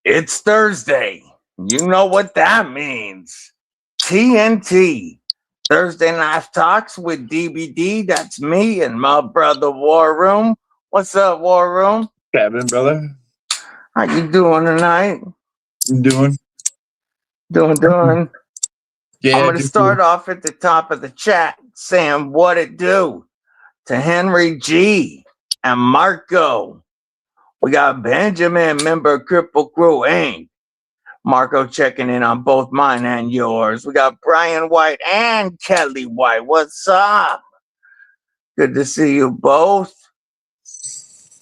It's Thursday. You know what that means. TNT. Thursday Night Talks with DBD. That's me and my brother WarRoom. What's up, WarRoom? Kevin, brother. How you doing tonight? Doing. Yeah, I'm going to start off at the top of the chat saying what it do to Henry G and Marco. We got Benjamin, member of Kripple Krew Inc. Marco checking in on both mine and yours. We got Brian White and Kelly White. What's up? Good to see you both.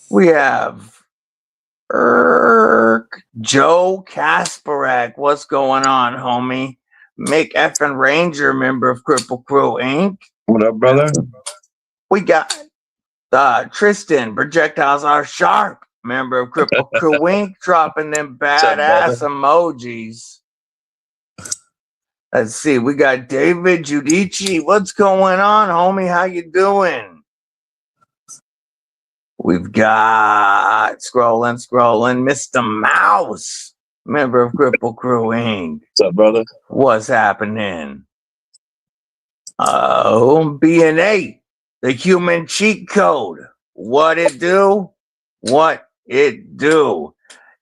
We have Joe Kasparak. What's going on, homie? Mick effing Ranger, member of Kripple Krew Inc. What up, brother? We got Tristan, Projectiles Are Sharp, member of Kripple Krew Inc., dropping them badass emojis. Let's see. We got David Giudici. What's going on, homie? How you doing? We've got scrolling, Mr. Mouse, member of Kripple Krew Inc. What's up, brother? What's happening? B&A, the human cheat code. What it do? It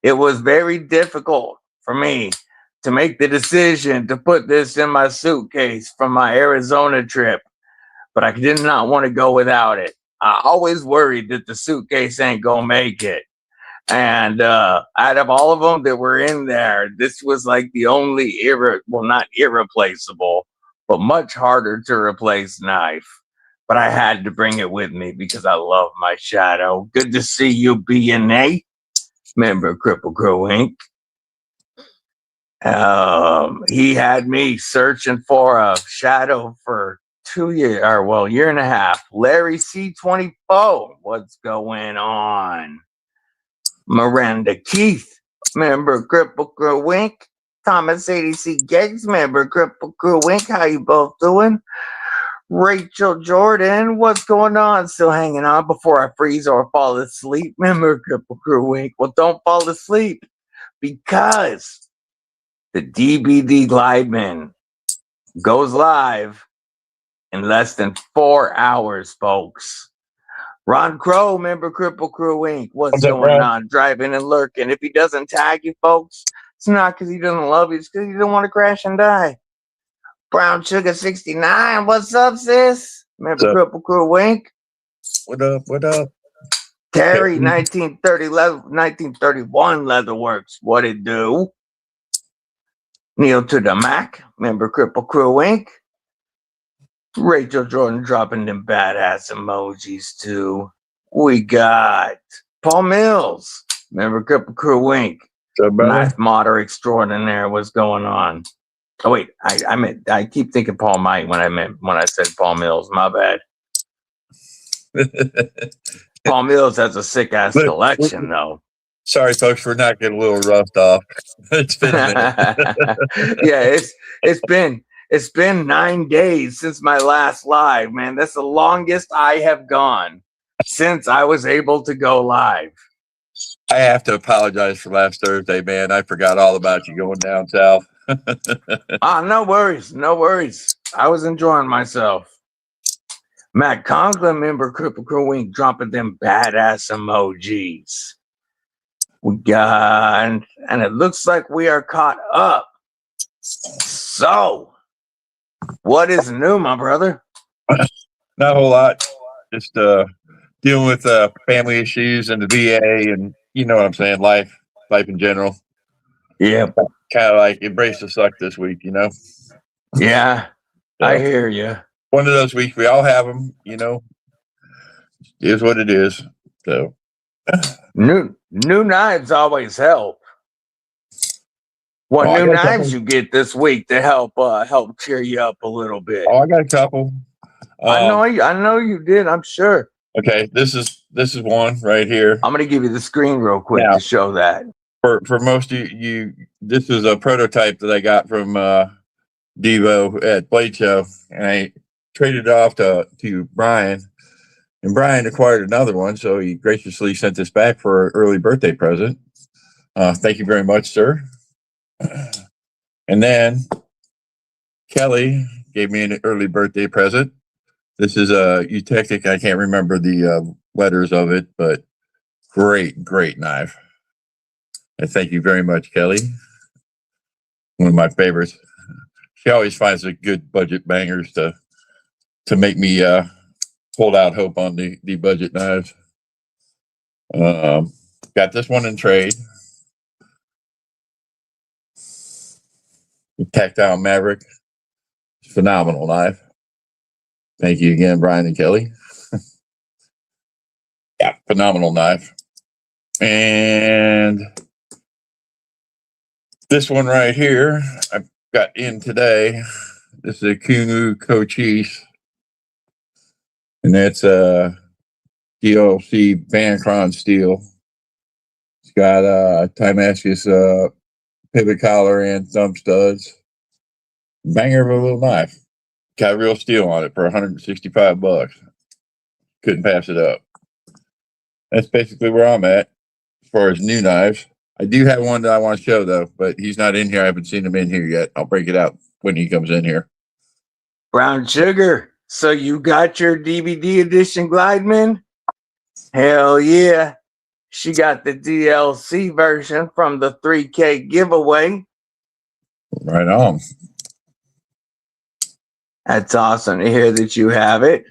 was very difficult for me to make the decision to put this in my suitcase from my Arizona trip, but I did not want to go without it. I always worried that the suitcase ain't gonna make it. And out of all of them that were in there, this was like the only not irreplaceable, but much harder to replace knife. But I had to bring it with me because I love my shadow. Good to see you, B&A, member of Kripple Krew Inc. He had me searching for a shadow for 2 years, or year and a half. Larry C24, what's going on? Miranda Keith, member of Kripple Krew Inc. Thomas ADC Gates, member of Kripple Krew Inc. How you both doing? Rachel Jordan, what's going on? Still hanging on before I freeze or fall asleep. Member of Kripple Krew Inc. Well, don't fall asleep because the DBD Glideman goes live in less than 4 hours, folks. Ron Crow, member of Kripple Krew Inc. What's going on? Driving and lurking. If he doesn't tag you, folks, it's not because he doesn't love you. It's because he don't want to crash and die. Brown Sugar 69. What's up, sis? Member of Kripple Krew Inc. What up? Terry, 1931 Leatherworks. What it do? Neil to the Mac, member of Kripple Krew Inc. Rachel Jordan dropping them badass emojis too. We got Paul Mills, member of Kripple Krew Inc. Knife modder extraordinaire. What's going on? Oh wait, I keep thinking Paul Mike when I said Paul Mills. My bad. Paul Mills has a sick ass collection though. Sorry, folks, we're not getting a little roughed off. It's been a minute. Yeah, it's been 9 days since my last live, man. That's the longest I have gone since I was able to go live. I have to apologize for last Thursday, man. I forgot all about you going down south. No worries. I was enjoying myself. Matt Conklin, member of Kripple Krew Inc., dropping them badass emojis. We got, and it looks like we are caught up. So, what is new, my brother? Not a whole lot. Just dealing with family issues and the VA, and you know what I'm saying, life in general. Yeah. Kind of like embrace the suck this week, you know? Yeah, so, I hear you. One of those weeks, we all have them, you know? It is what it is. So, new knives always help. What new knives you get this week to help cheer you up a little bit? Oh, I got a couple. I know you did. I'm sure. Okay, this is one right here. I'm gonna give you the screen real quick to show that. For most of you, this is a prototype that I got from Devo at Blade Show, and I traded it off to Brian, and Brian acquired another one, so he graciously sent this back for an early birthday present. Thank you very much, sir. And then Kelly gave me an early birthday present. This is a Eutectic. I can't remember the letters of it, but great knife. And thank you very much, Kelly. One of my favorites. She always finds a good budget bangers to make me hold out hope on the budget knives. Got this one in trade. The Tactile Maverick. Phenomenal knife. Thank you again, Brian and Kelly. Yeah, phenomenal knife. And this one right here, I got in today. This is a Kunu Cochise. And that's a DLC Vancron steel. It's got Timascus pivot collar and thumb studs. Banger of a little knife. Got real steel on it for $165. Couldn't pass it up. That's basically where I'm at as far as new knives. I do have one that I want to show though, but he's not in here. I haven't seen him in here yet. I'll break it out when he comes in here. Brown Sugar. So you got your DVD edition Glideman? Hell yeah. She got the DLC version from the 3K giveaway. Right on. That's awesome to hear that you have it.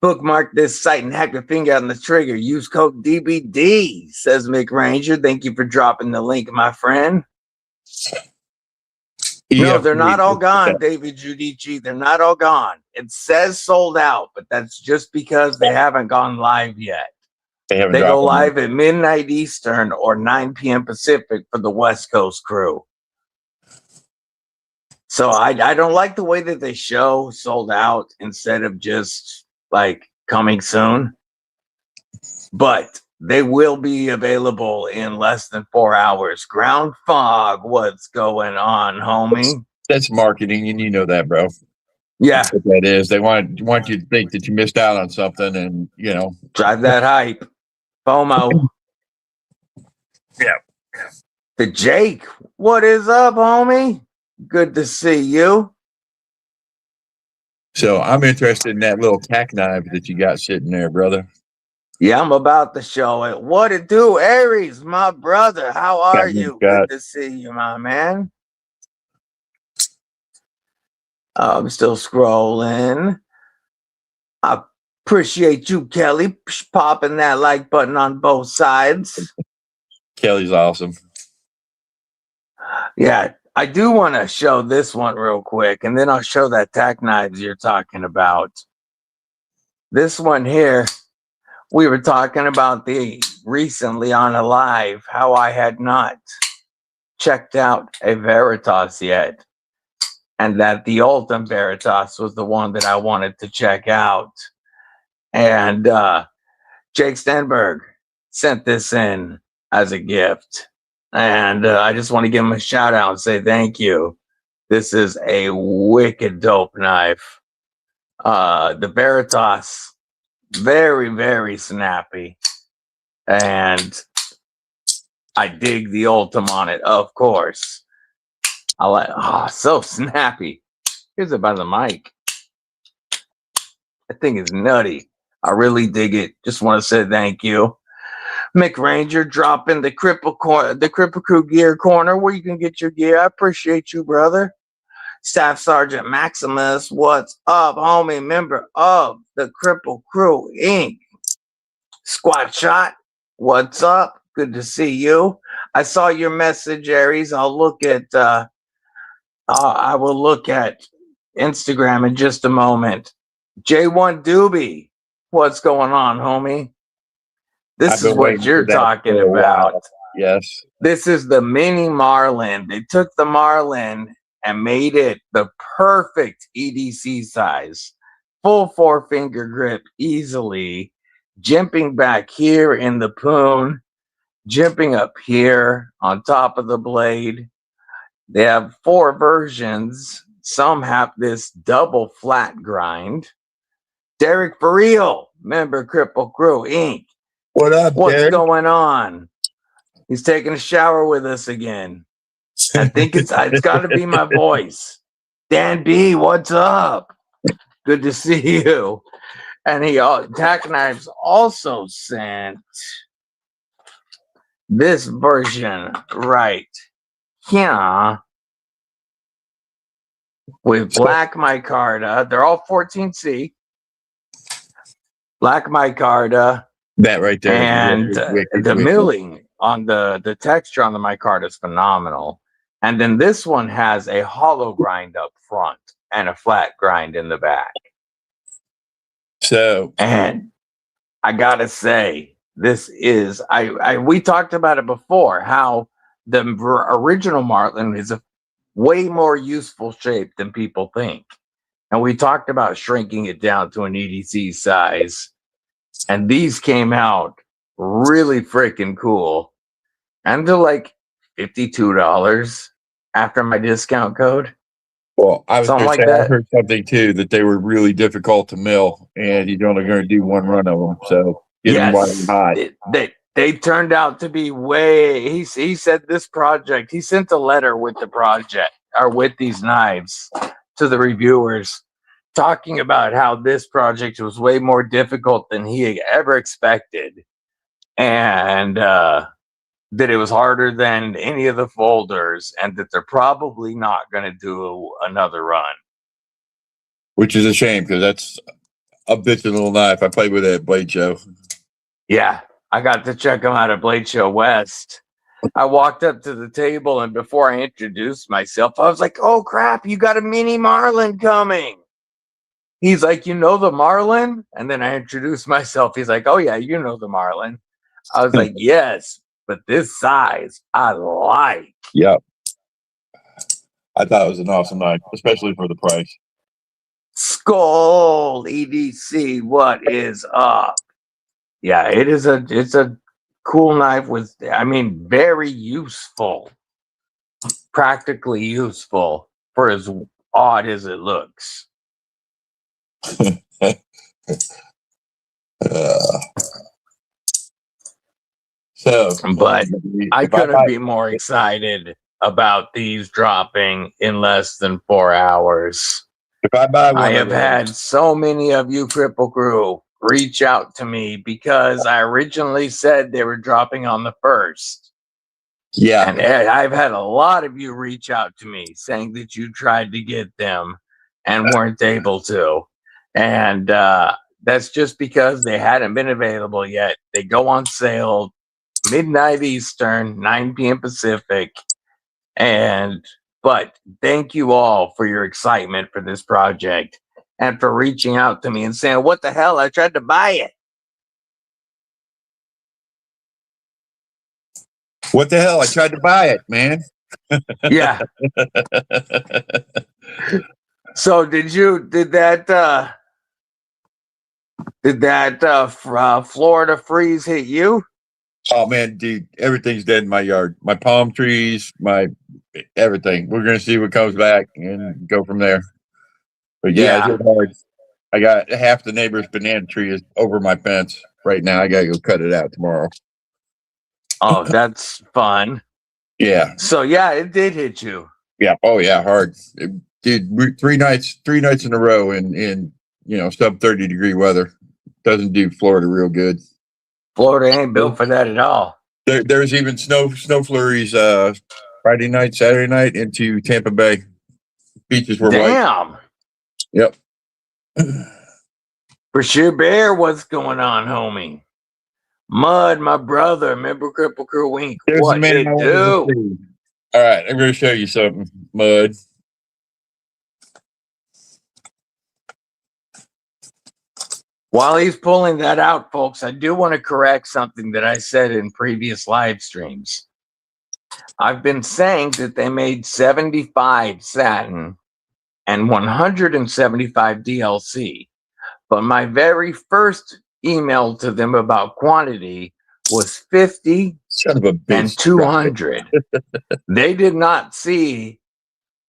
Bookmark this site and hack your finger on the trigger. Use code DBD, says Mick Ranger. Thank you for dropping the link, my friend. No, they're not all gone, David Giudici. They're not all gone. It says sold out, but that's just because they haven't gone live yet. They go live at midnight Eastern or 9 p.m. Pacific for the West Coast crew. So I don't like the way that they show sold out instead of just like coming soon. But they will be available in less than 4 hours. Ground Fog, what's going on, homie? That's marketing, and you know that, bro. Yeah. That's what that is. They want you to think that you missed out on something and, you know. Drive that hype. FOMO. Yeah. The Jake, what is up, homie? Good to see you. So I'm interested in that little tack knife that you got sitting there, brother. Yeah, I'm about to show it. What it do, Aries, my brother? How are you? Good to see you, my man. I'm still scrolling. I appreciate you, Kelly, popping that like button on both sides. Kelly's awesome. Yeah, I do want to show this one real quick, and then I'll show that Tac Knives you're talking about. This one here, we were talking about recently on a live, how I had not checked out a Veritas yet, and that the Ultim Veritas was the one that I wanted to check out. And Jake Stenberg sent this in as a gift. And I just want to give him a shout out and say thank you. This is a wicked dope knife. The Veritas, very, very snappy. And I dig the Ultim on it, of course. I like, so snappy. Here's it by the mic. That thing is nutty. I really dig it. Just want to say thank you. Mick Ranger dropping the Kripple Crew gear corner where you can get your gear. I appreciate you, brother. Staff Sergeant Maximus, what's up, homie? Member of the Kripple Crew Inc. Squat Shot, what's up? Good to see you. I saw your message, Aries. I will look at Instagram in just a moment. J1 Doobie, what's going on, homie? This is what you're talking about. Yes. This is the mini Marlin. They took the Marlin and made it the perfect EDC size. Full 4-finger grip easily. Jimping back here in the poon. Jimping up here on top of the blade. They have 4 versions. Some have this double flat grind. Derek for real, member Kripple Crew Inc. What up, What's Derek? going on? He's taking a shower with us again. I think it's got to be my voice. Dan B, what's up? Good to see you. And Tac Knives also sent this version right here with black micarta. They're all 14C. Black micarta. That right there. And the milling on the texture on the micarta is phenomenal. And then this one has a hollow grind up front and a flat grind in the back. So, and I gotta say, this is we talked about it before, how the original Marlin is a way more useful shape than people think. And we talked about shrinking it down to an EDC size. And these came out really freaking cool. And they're like $52 after my discount code. Well, I was something like say, that. I heard something too, that they were really difficult to mill, and you're only going to do one run of them. So get them while they're hot. They turned out to be way. He said this project. He sent a letter with the project or with these knives to the reviewers, talking about how this project was way more difficult than he ever expected, and that it was harder than any of the folders, and that they're probably not going to do another run. Which is a shame, because that's a bitchin' little knife. I played with it at Blade Show. Yeah, I got to check them out at Blade Show West. I walked up to the table, and before I introduced myself, I was like, oh crap, you got a mini Marlin coming. He's like, you know the Marlin? And then I introduced myself. He's like, oh yeah, you know the Marlin. I was like, yes, but this size I like. Yep. I thought it was an awesome knife, especially for the price. Skull EDC, what is up? Yeah, it's a cool knife with, I mean, very useful, practically useful for as odd as it looks. But I couldn't be more excited about these dropping in less than 4 hours. If I buy one, I have had so many of you Kripple Crew reach out to me because I originally said they were dropping on the 1st. Yeah. And I've had a lot of you reach out to me saying that you tried to get them and weren't able to. And that's just because they hadn't been available yet. They go on sale midnight Eastern, 9 p.m. Pacific. But thank you all for your excitement for this project and for reaching out to me and saying, what the hell? I tried to buy it. What the hell? I tried to buy it, man. Yeah. So did that Florida freeze hit you? Oh man, dude, everything's dead in my yard. My palm trees, my everything. We're gonna see what comes back and go from there. But yeah, it's hard. I got half the neighbor's banana tree is over my fence right now. I gotta go cut it out tomorrow. Oh, that's fun. Yeah. So yeah, it did hit you. Yeah. Oh yeah, hard. Dude, 3 nights in a row in sub 30-degree weather. Doesn't do Florida real good. Florida ain't built for that at all. There's even snow flurries Friday night, Saturday night into Tampa Bay. Beaches were white. Damn. Yep. For sure, Bear, what's going on, homie? Mud, my brother, member Kripple Crew Wink. There's what it do? All right, I'm going to show you something, Mud. While he's pulling that out, folks, I do want to correct something that I said in previous live streams. I've been saying that they made 75 Satin and 175 DLC, but my very first email to them about quantity was 50 and 200. They did not see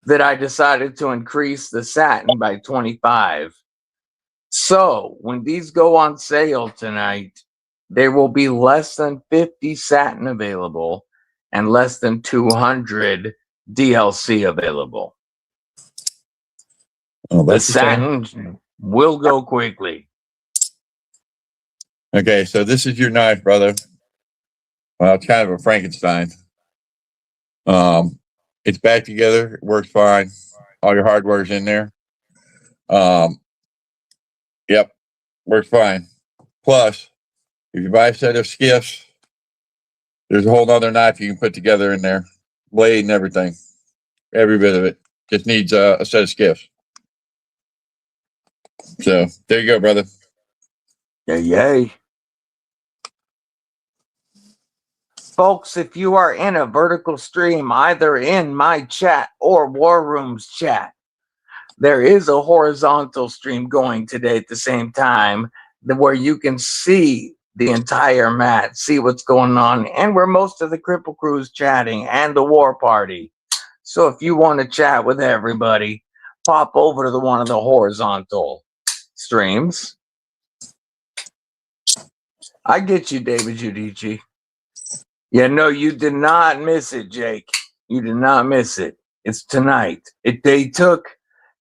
that I decided to increase the Satin by 25. So when these go on sale tonight, there will be less than 50 Satin available and less than 200 DLC available. Oh, The that's the same. Satin will go quickly. Okay, so this is your knife, brother. Well, it's kind of a Frankenstein. It's back together. It works fine. All your hardware's in there. Yep, works fine. Plus, if you buy a set of skiffs, there's a whole nother knife you can put together in there. Blade and everything. Every bit of it. Just needs a set of skiffs. So, there you go, brother. Yay. Folks, if you are in a vertical stream, either in my chat or WarRoom's chat, there is a horizontal stream going today at the same time where you can see the entire mat, see what's going on, and where most of the Kripple crew is chatting and the WarParty. So if you want to chat with everybody, pop over to one of the horizontal streams. I get you, David Giudici. Yeah, no, you did not miss it, Jake. You did not miss it. It's tonight. They took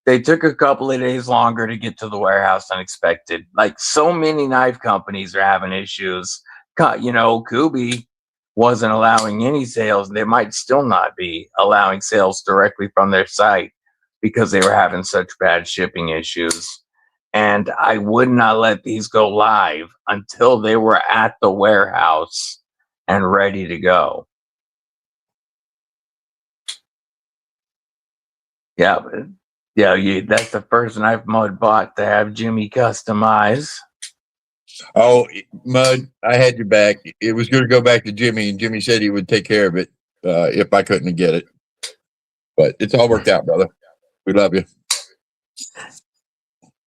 a couple of days longer to get to the warehouse than expected. Like so many knife companies are having issues. You know, Kubi wasn't allowing any sales. They might still not be allowing sales directly from their site because they were having such bad shipping issues. And I would not let these go live until they were at the warehouse and ready to go. Yeah, that's the first knife Mud bought to have Jimmy customize. Oh, Mud, I had your back. It was going to go back to Jimmy, and Jimmy said he would take care of it if I couldn't get it. But it's all worked out, brother. We love you.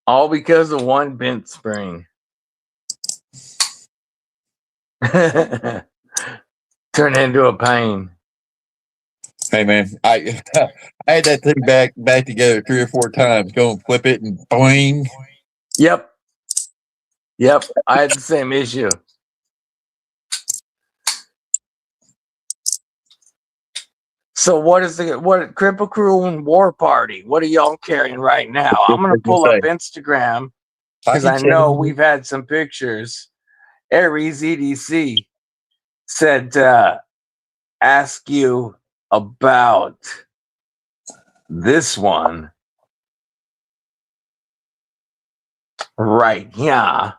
All because of one bent spring. Turn into a pain. Hey man, I had that thing back together 3 or 4 times. Go and flip it and boing. Yep. I had the same issue. So what Kripple Crew and WarParty? What are y'all carrying right now? I'm gonna pull up Instagram because I know we've had some pictures. Aries EDC said ask you about this one right here.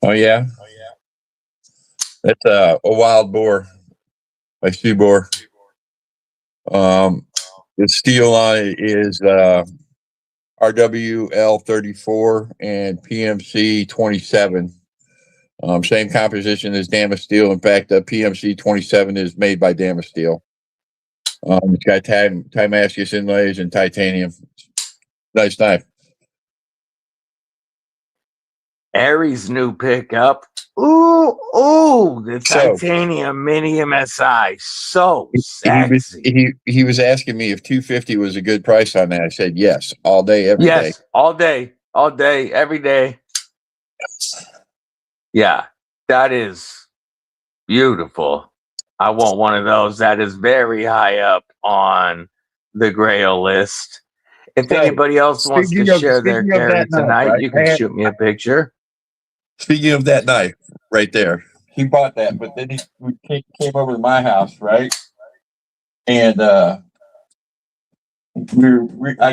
Oh yeah, that's a wild boar, a sea boar. The steel on it is RWL34 and PMC 27. Same composition as Damas steel. In fact, PMC 27 is made by Damas steel. It's got Timascus inlays and titanium. Nice knife. Aries new pickup. Ooh, the titanium mini MSI. So sexy. He was asking me if 250 was a good price on that. I said yes, all day, every day. Yes, all day, every day. Yeah, that is beautiful. I want one of those. That is very high up on the Grail list. If anybody else wants to share their carry tonight, you can shoot me a picture. Speaking of that knife right there, he bought that, but then he came over to my house, right? And I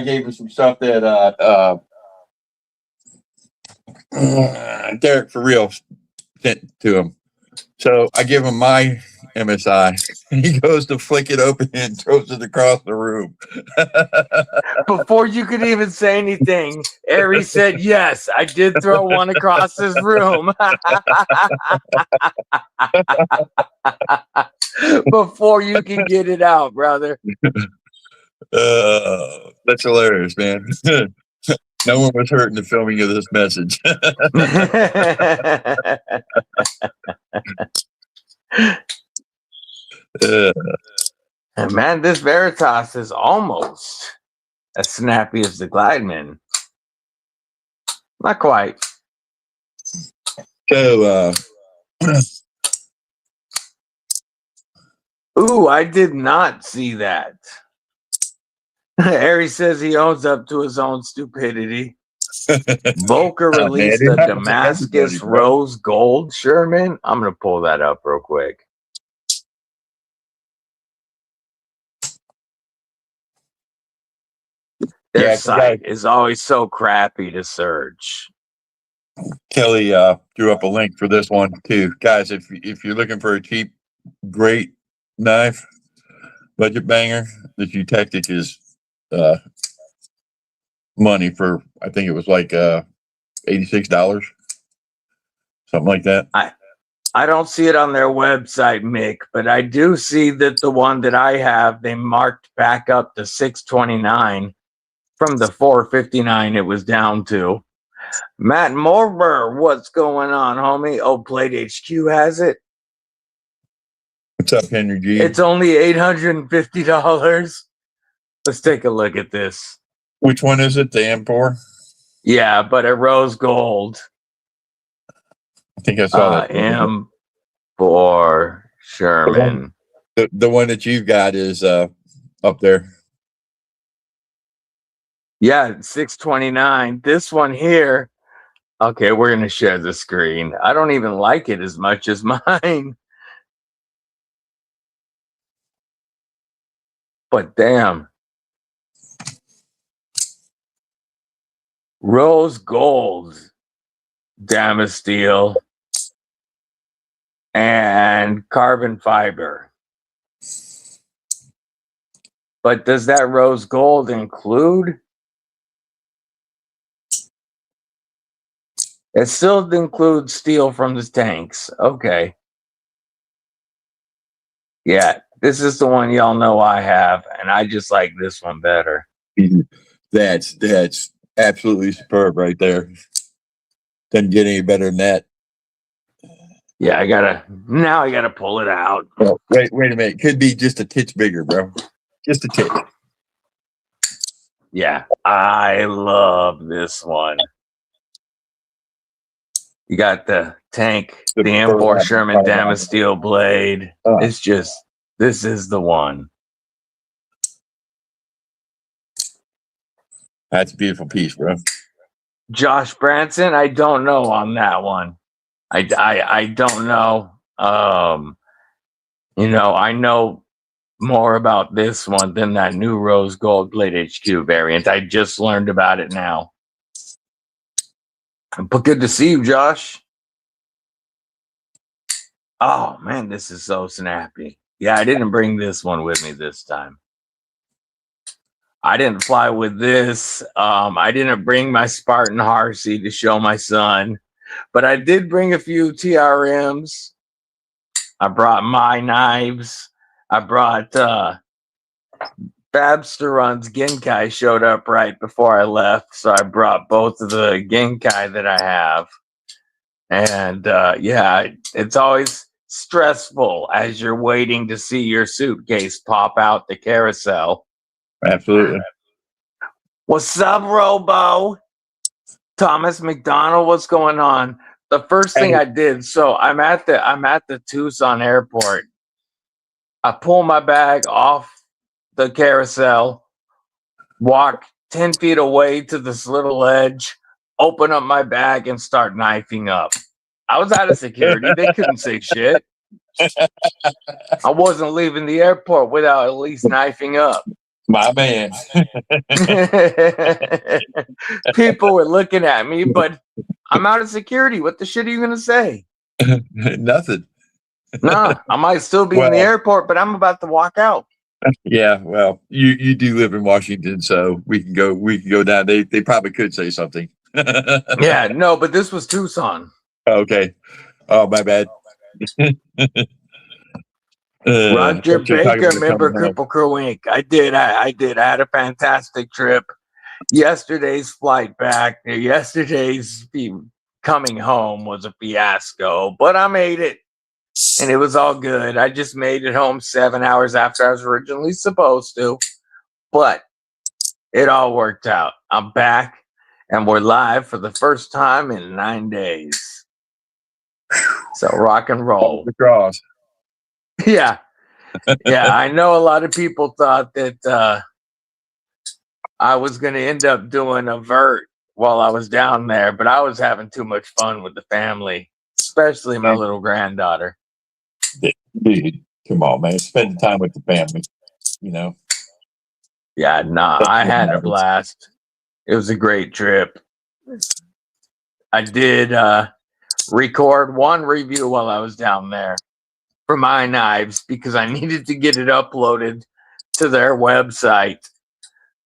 gave him some stuff that Derek for real sent to him. So I give him my MSI, and he goes to flick it open and throws it across the room. Before you could even say anything, Aries said, yes, I did throw one across his room. Before you can get it out, brother. That's hilarious, man. No one was hurt in the filming of this message. Man, this Veritas is almost as snappy as the Glideman. Not quite. So Ooh, I did not see that. Harry says he owns up to his own stupidity. Volker Oh, man, released it a happens to everybody, Damascus bro. Rose Gold Sherman. I'm going to pull that up real quick. Their site is always so crappy to search. Kelly drew up a link for this one too, guys. If you're looking for a cheap, great knife, budget banger, the Tactic is money for. I think it was like $86, something like that. I don't see it on their website, Mick, but I do see that the one that I have, they marked back up to $629 from the $459 it was down to. Matt Morber, what's going on, homie? Oh, Plate HQ has it. What's up, Henry G? It's only $850. Let's take a look at this. Which one is it? The M4? Yeah, but a rose gold. I think I saw that. M4 Sherman. The one that you've got is up there. Yeah, $629. This one here. Okay, we're going to share the screen. I don't even like it as much as mine. But damn. Rose gold. Damascus steel. And carbon fiber. But does that rose gold include? It still includes steel from the tanks. Okay. Yeah, this is the one y'all know I have, and I just like this one better. That's absolutely superb right there. Doesn't get any better than that. Yeah, I gotta pull it out. Oh, wait a minute. Could be just a titch bigger, bro. Just a titch. Yeah, I love this one. You got the tank, the M4 Sherman Damascus steel blade. It's just, this is the one. That's a beautiful piece, bro. Josh Branson, I don't know on that one. I don't know. You know, I know more about this one than that new rose gold Blade HQ variant. I just learned about it now. But good to see you, Josh. Oh man, this is so snappy. Yeah, I didn't bring this one with me this time. I didn't fly with this. I didn't bring my Spartan Harsey to show my son, but I did bring a few TRMs. I brought my knives. I brought Babsterun's Genkai showed up right before I left, so I brought both of the Genkai that I have. And yeah, it's always stressful as you're waiting to see your suitcase pop out the carousel. Absolutely. What's up, Robo? Thomas McDonald, what's going on? The first thing I did, so I'm at the Tucson airport. I pull my bag off the carousel, walk 10 feet away to this little ledge, open up my bag, and start knifing up. I was out of security. They couldn't say shit. I wasn't leaving the airport without at least knifing up. My man. People were looking at me, but I'm out of security. What the shit are you going to say? Nothing. Nah, I might still be in the airport, but I'm about to walk out. Yeah, well, you do live in Washington, so we can go down. They probably could say something. Yeah, no, but this was Tucson. Okay. Oh, my bad. Roger Baker, member Kripple Crew Inc. I did. I had a fantastic trip. Yesterday's flight back, yesterday's coming home was a fiasco, but I made it. And it was all good. I just made it home 7 hours after I was originally supposed to. But it all worked out. I'm back, and we're live for the first time in 9 days. So rock and roll. The cross. Yeah. Yeah, I know a lot of people thought that I was going to end up doing a vert while I was down there, but I was having too much fun with the family, especially my little granddaughter. Dude, come on, man. Spend time with the family, you know. Yeah, nah, I had a blast. It was a great trip. I did record one review while I was down there for my knives because I needed to get it uploaded to their website.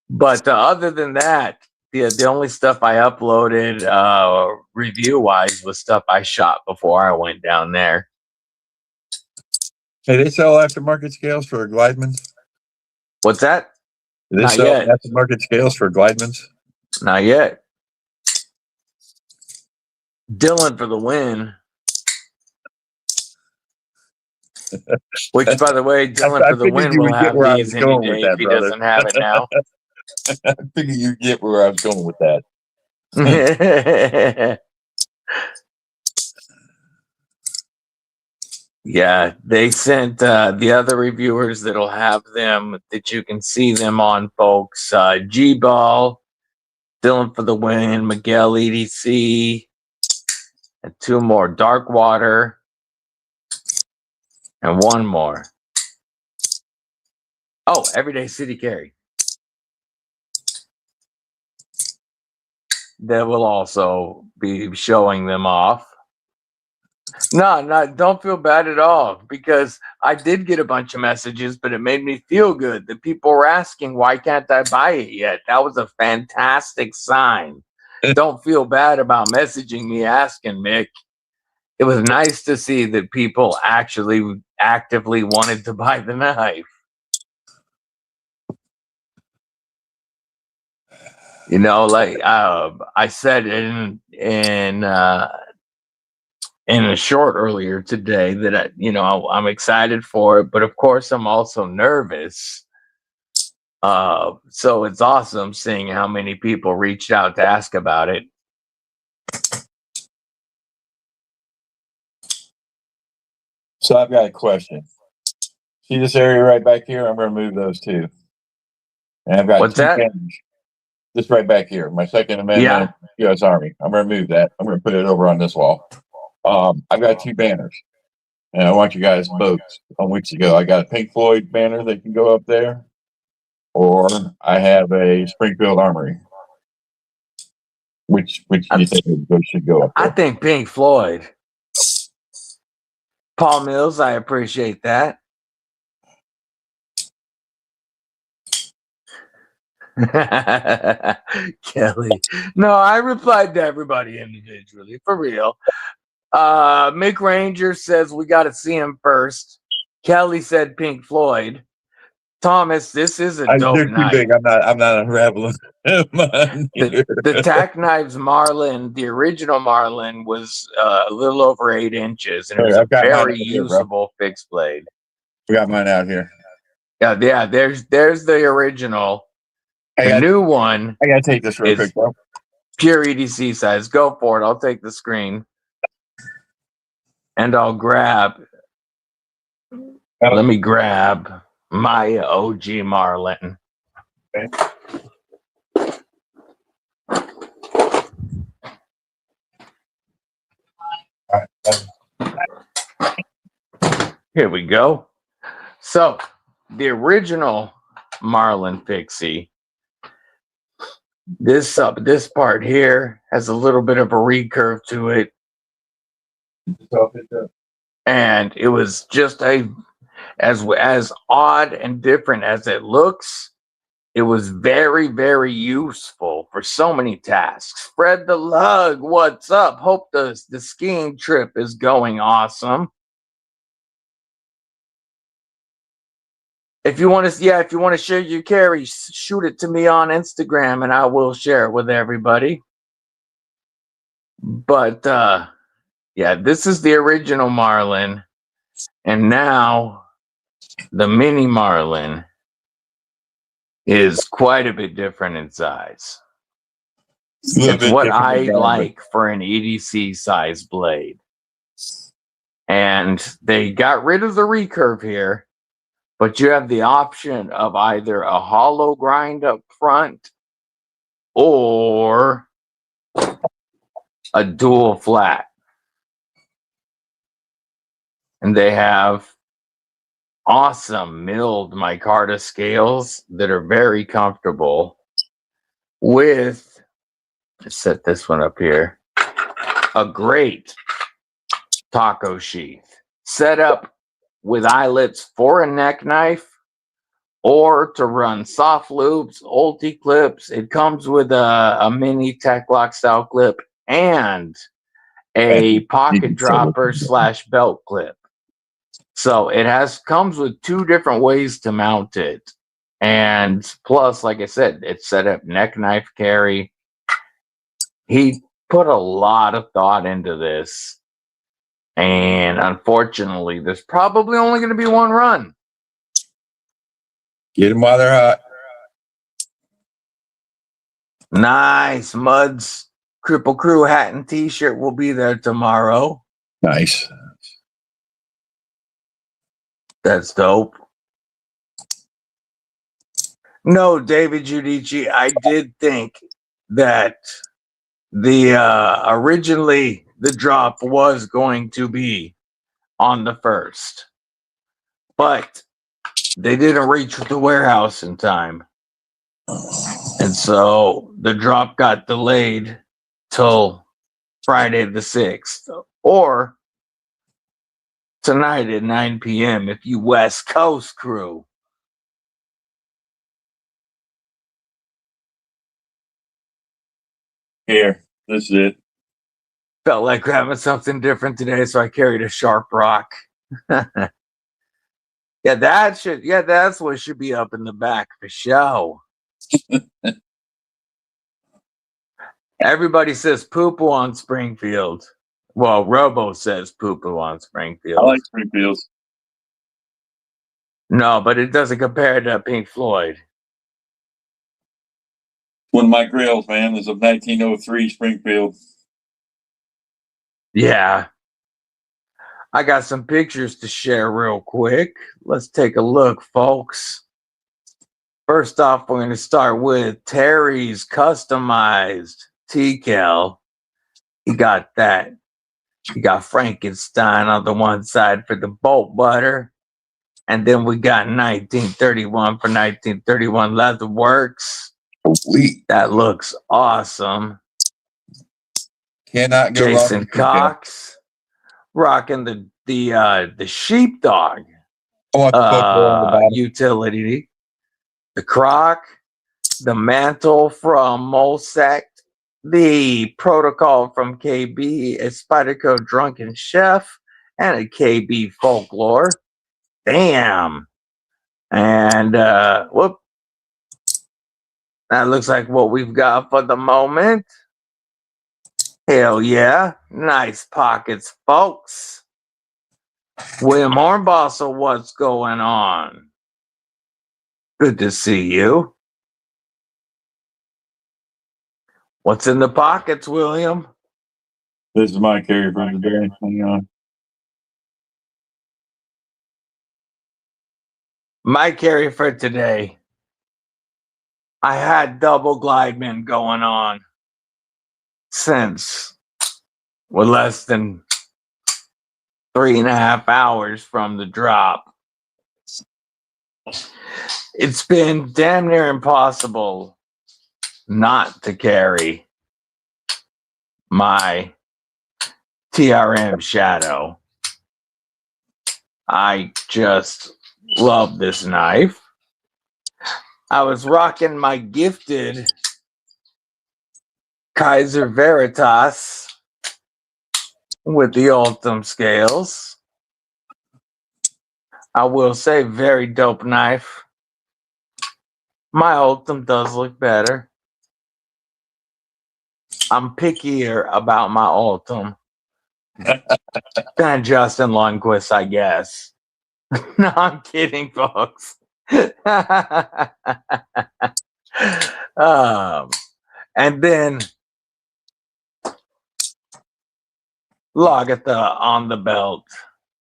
But other than that, the only stuff I uploaded review wise was stuff I shot before I went down there. Hey, they sell aftermarket scales for Glideman's? What's that? Do they Not sell yet. aftermarket scales for Glideman's? Not yet. Dylan for the win. Which, by the way, Dylan for the win will have these any day if he doesn't have it now. I figured you get where I was going with that. Yeah, they sent the other reviewers that'll have them that you can see them on, folks. G-Ball, Dylan for the win, Miguel EDC, and two more, Dark Water, and one more. Oh, Everyday City Carry. That will also be showing them off. No, don't feel bad at all, because I did get a bunch of messages, but it made me feel good that people were asking, why can't I buy it yet? That was a fantastic sign. Don't feel bad about messaging me asking, Mick. It was nice to see that people actually actively wanted to buy the knife. You know, like I said in a short earlier today that I'm excited for it, but of course I'm also nervous. So it's awesome seeing how many people reached out to ask about it. So I've got a question. See this area right back here? I'm going to move those two. And I've got What's that? This right back here, my Second Amendment, U.S. Army. I'm going to move that. I'm going to put it over on this wall. I've got two banners, and I want you guys votes on which to go. I got a Pink Floyd banner that can go up there, or I have a Springfield Armory. Which do you think should go up there? I think Pink Floyd. Paul Mills, I appreciate that. Kelly. No, I replied to everybody individually, for real. Mick Ranger says we got to see him first. Kelly said Pink Floyd. Thomas, this is a dope they're too big. I'm not unraveling. The Tac Knives Marlin, the original Marlin, was a little over 8 inches, and it was a very usable fixed blade. We got mine out here. Yeah. There's the original. The new one. I gotta take this real quick, bro. Pure EDC size. Go for it. I'll take the screen, and I'll grab. Let me grab my OG Marlin. Okay. Here we go. So the original Marlin Pixie. This part here has a little bit of a recurve to it, and it was just as odd and different as it looks. It was very, very useful for so many tasks. Fred the Lug, what's up? Hope the skiing trip is going awesome. If you want to share your carry, shoot it to me on Instagram and I will share it with everybody. But this is the original Marlin, and now the mini Marlin is quite a bit different in size. It's what I like for an EDC size blade. And they got rid of the recurve here, but you have the option of either a hollow grind up front or a dual flat. And they have awesome milled micarta scales that are very comfortable with, let's set this one up here, a great taco sheath set up with eyelets for a neck knife or to run soft loops, ulti clips. It comes with a mini tech lock style clip and a pocket dropper / belt clip. So it comes with 2 different ways to mount it. And plus, like I said, it's set up neck knife carry. He put a lot of thought into this. And unfortunately, there's probably only going to be one run. Get them while they're hot. Nice. Mud's Kripple Krew hat and t-shirt will be there tomorrow. Nice. That's dope. No, David Giudici, I did think that originally the drop was going to be on the 1st, but they didn't reach the warehouse in time. And so the drop got delayed till Friday the 6th or tonight at 9 p.m. if you West Coast crew. Here, this is it. Felt like having something different today, so I carried a sharp rock. Yeah, that's what should be up in the back for show. Everybody says poo-poo on Springfield. Well, Robo says poo-poo on Springfield. I like Springfield. No, but it doesn't compare to Pink Floyd. One of my grills, man, is a 1903 Springfield. Yeah. I got some pictures to share real quick. Let's take a look, folks. First off, we're going to start with Terry's customized T-Cal. He got that. He got Frankenstein on the one side for the bolt butter. And then we got 1931 for 1931 Leatherworks. Sweet. That looks awesome. Cannot go wrong. Jason Cox rocking the sheepdog utility. The croc, the mantle from Molsec, the protocol from KB, a Spyderco Drunken Chef, and a KB Folklore. Damn. And whoop. That looks like what we've got for the moment. Hell yeah. Nice pockets, folks. William Hornbosser, what's going on? Good to see you. What's in the pockets, William? This is my carry for the day. Hang on. My carry for today. I had double Glideman going on since we're less than 3.5 hours from the drop. It's been damn near impossible not to carry my TRM Shadow. I just love this knife. I was rocking my gifted Kaiser Veritas with the Ultim scales. I will say, very dope knife. My Ultim does look better. I'm pickier about my Ultim than Justin Lundquist, I guess. No, I'm kidding, folks. And then Lagatha on the belt.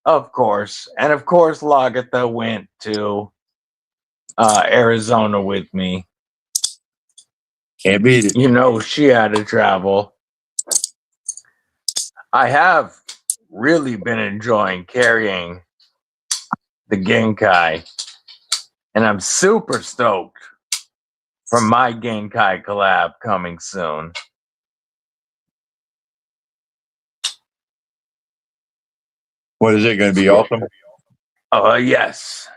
Of course. And of course, Lagatha went to Arizona with me. Can't beat it. You know, she had to travel. I have really been enjoying carrying the Genkai, and I'm super stoked for my Genkai collab coming soon. What is it going to be? Awesome. Yes,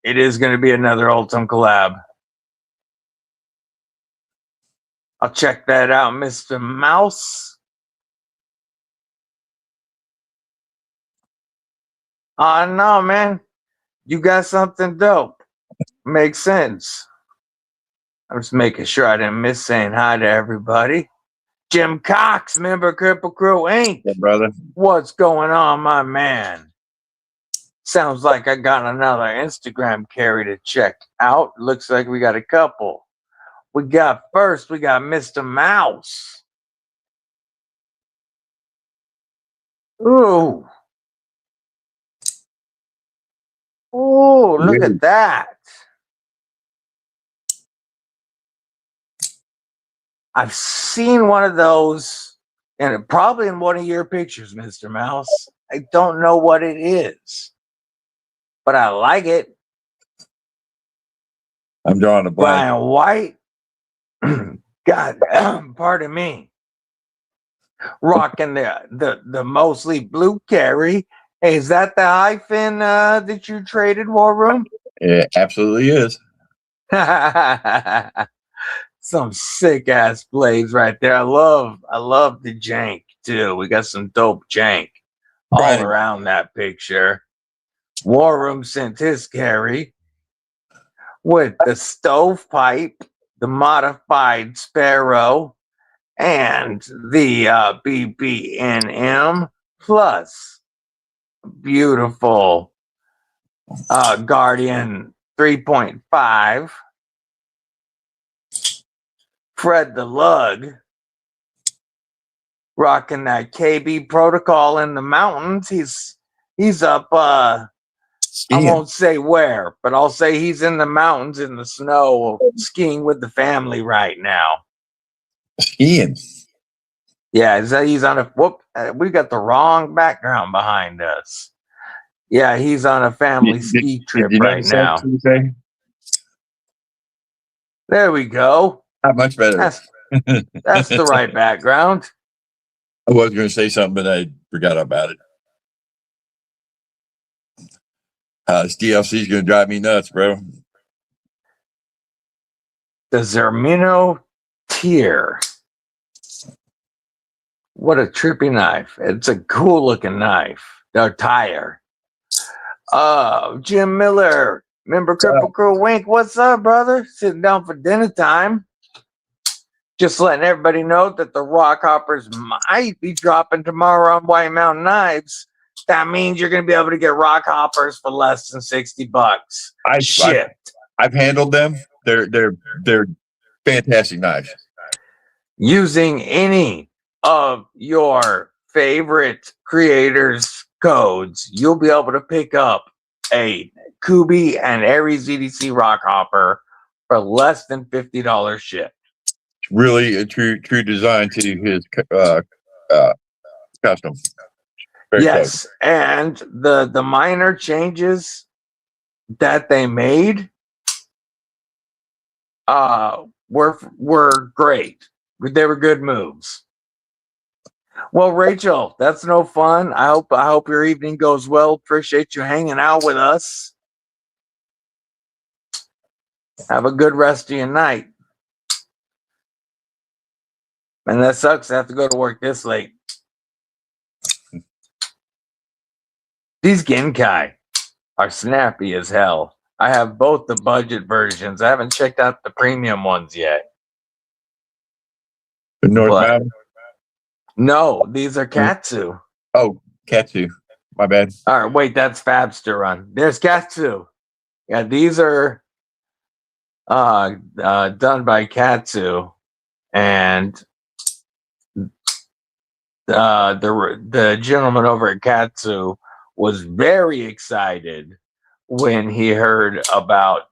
it is going to be another Ultim collab. I'll check that out, Mr. Mouse. No, man. You got something dope. Makes sense. I'm just making sure I didn't miss saying hi to everybody. Jim Cox, member of Kripple Crew Inc. Yeah, brother. What's going on, my man? Sounds like I got another Instagram carry to check out. Looks like we got a couple. We got Mr. Mouse. Ooh. Ooh, look at that. I've seen one of those, and probably in one of your pictures, Mr. Mouse. I don't know what it is, but I like it. I'm drawing a blank. Brian White. God, pardon me. Rocking the mostly blue carry. Hey, is that the hyphen that you traded, WarRoom? It absolutely is. Some sick ass blades right there. I love the jank too. We got some dope jank all around that picture. WarRoom sent his carry with the stovepipe, the modified Sparrow, and the BBNM plus beautiful Guardian 3.5. Fred the Lug rocking that KB protocol in the mountains. He's up I won't say where, but I'll say he's in the mountains in the snow skiing with the family right now. Skiing. Yeah, he's on a we got the wrong background behind us. Yeah, he's on a family ski trip right now. There we go. Not much better. That's the right background. I was going to say something, but I forgot about it. This DLC is going to drive me nuts, bro. The Zermino Tier. What a trippy knife. It's a cool looking knife. The tire. Jim Miller, member Kripple Crew Wink. What's up, brother? Sitting down for dinner time. Just letting everybody know that the rock hoppers might be dropping tomorrow on White Mountain Knives. That means you're going to be able to get rock hoppers for less than $60. Shipped. I've handled them. They're fantastic knives. Using any of your favorite creators' codes, you'll be able to pick up a Kubi and Aries EDC rock hopper for less than $50 shipped. Really a true design to his custom. Very yes, close. And the minor changes that they made were great. They were good moves. Well, Rachel, that's no fun. I hope your evening goes well. Appreciate you hanging out with us. Have a good rest of your night. And that sucks. I have to go to work this late. These Genkai are snappy as hell. I have both the budget versions. I haven't checked out the premium ones yet. The Northbound? No, these are Katsu. Oh, Katsu. My bad. All right, wait, that's Fabster Run. There's Katsu. Yeah, these are done by Katsu, and the gentleman over at Katsu was very excited when he heard about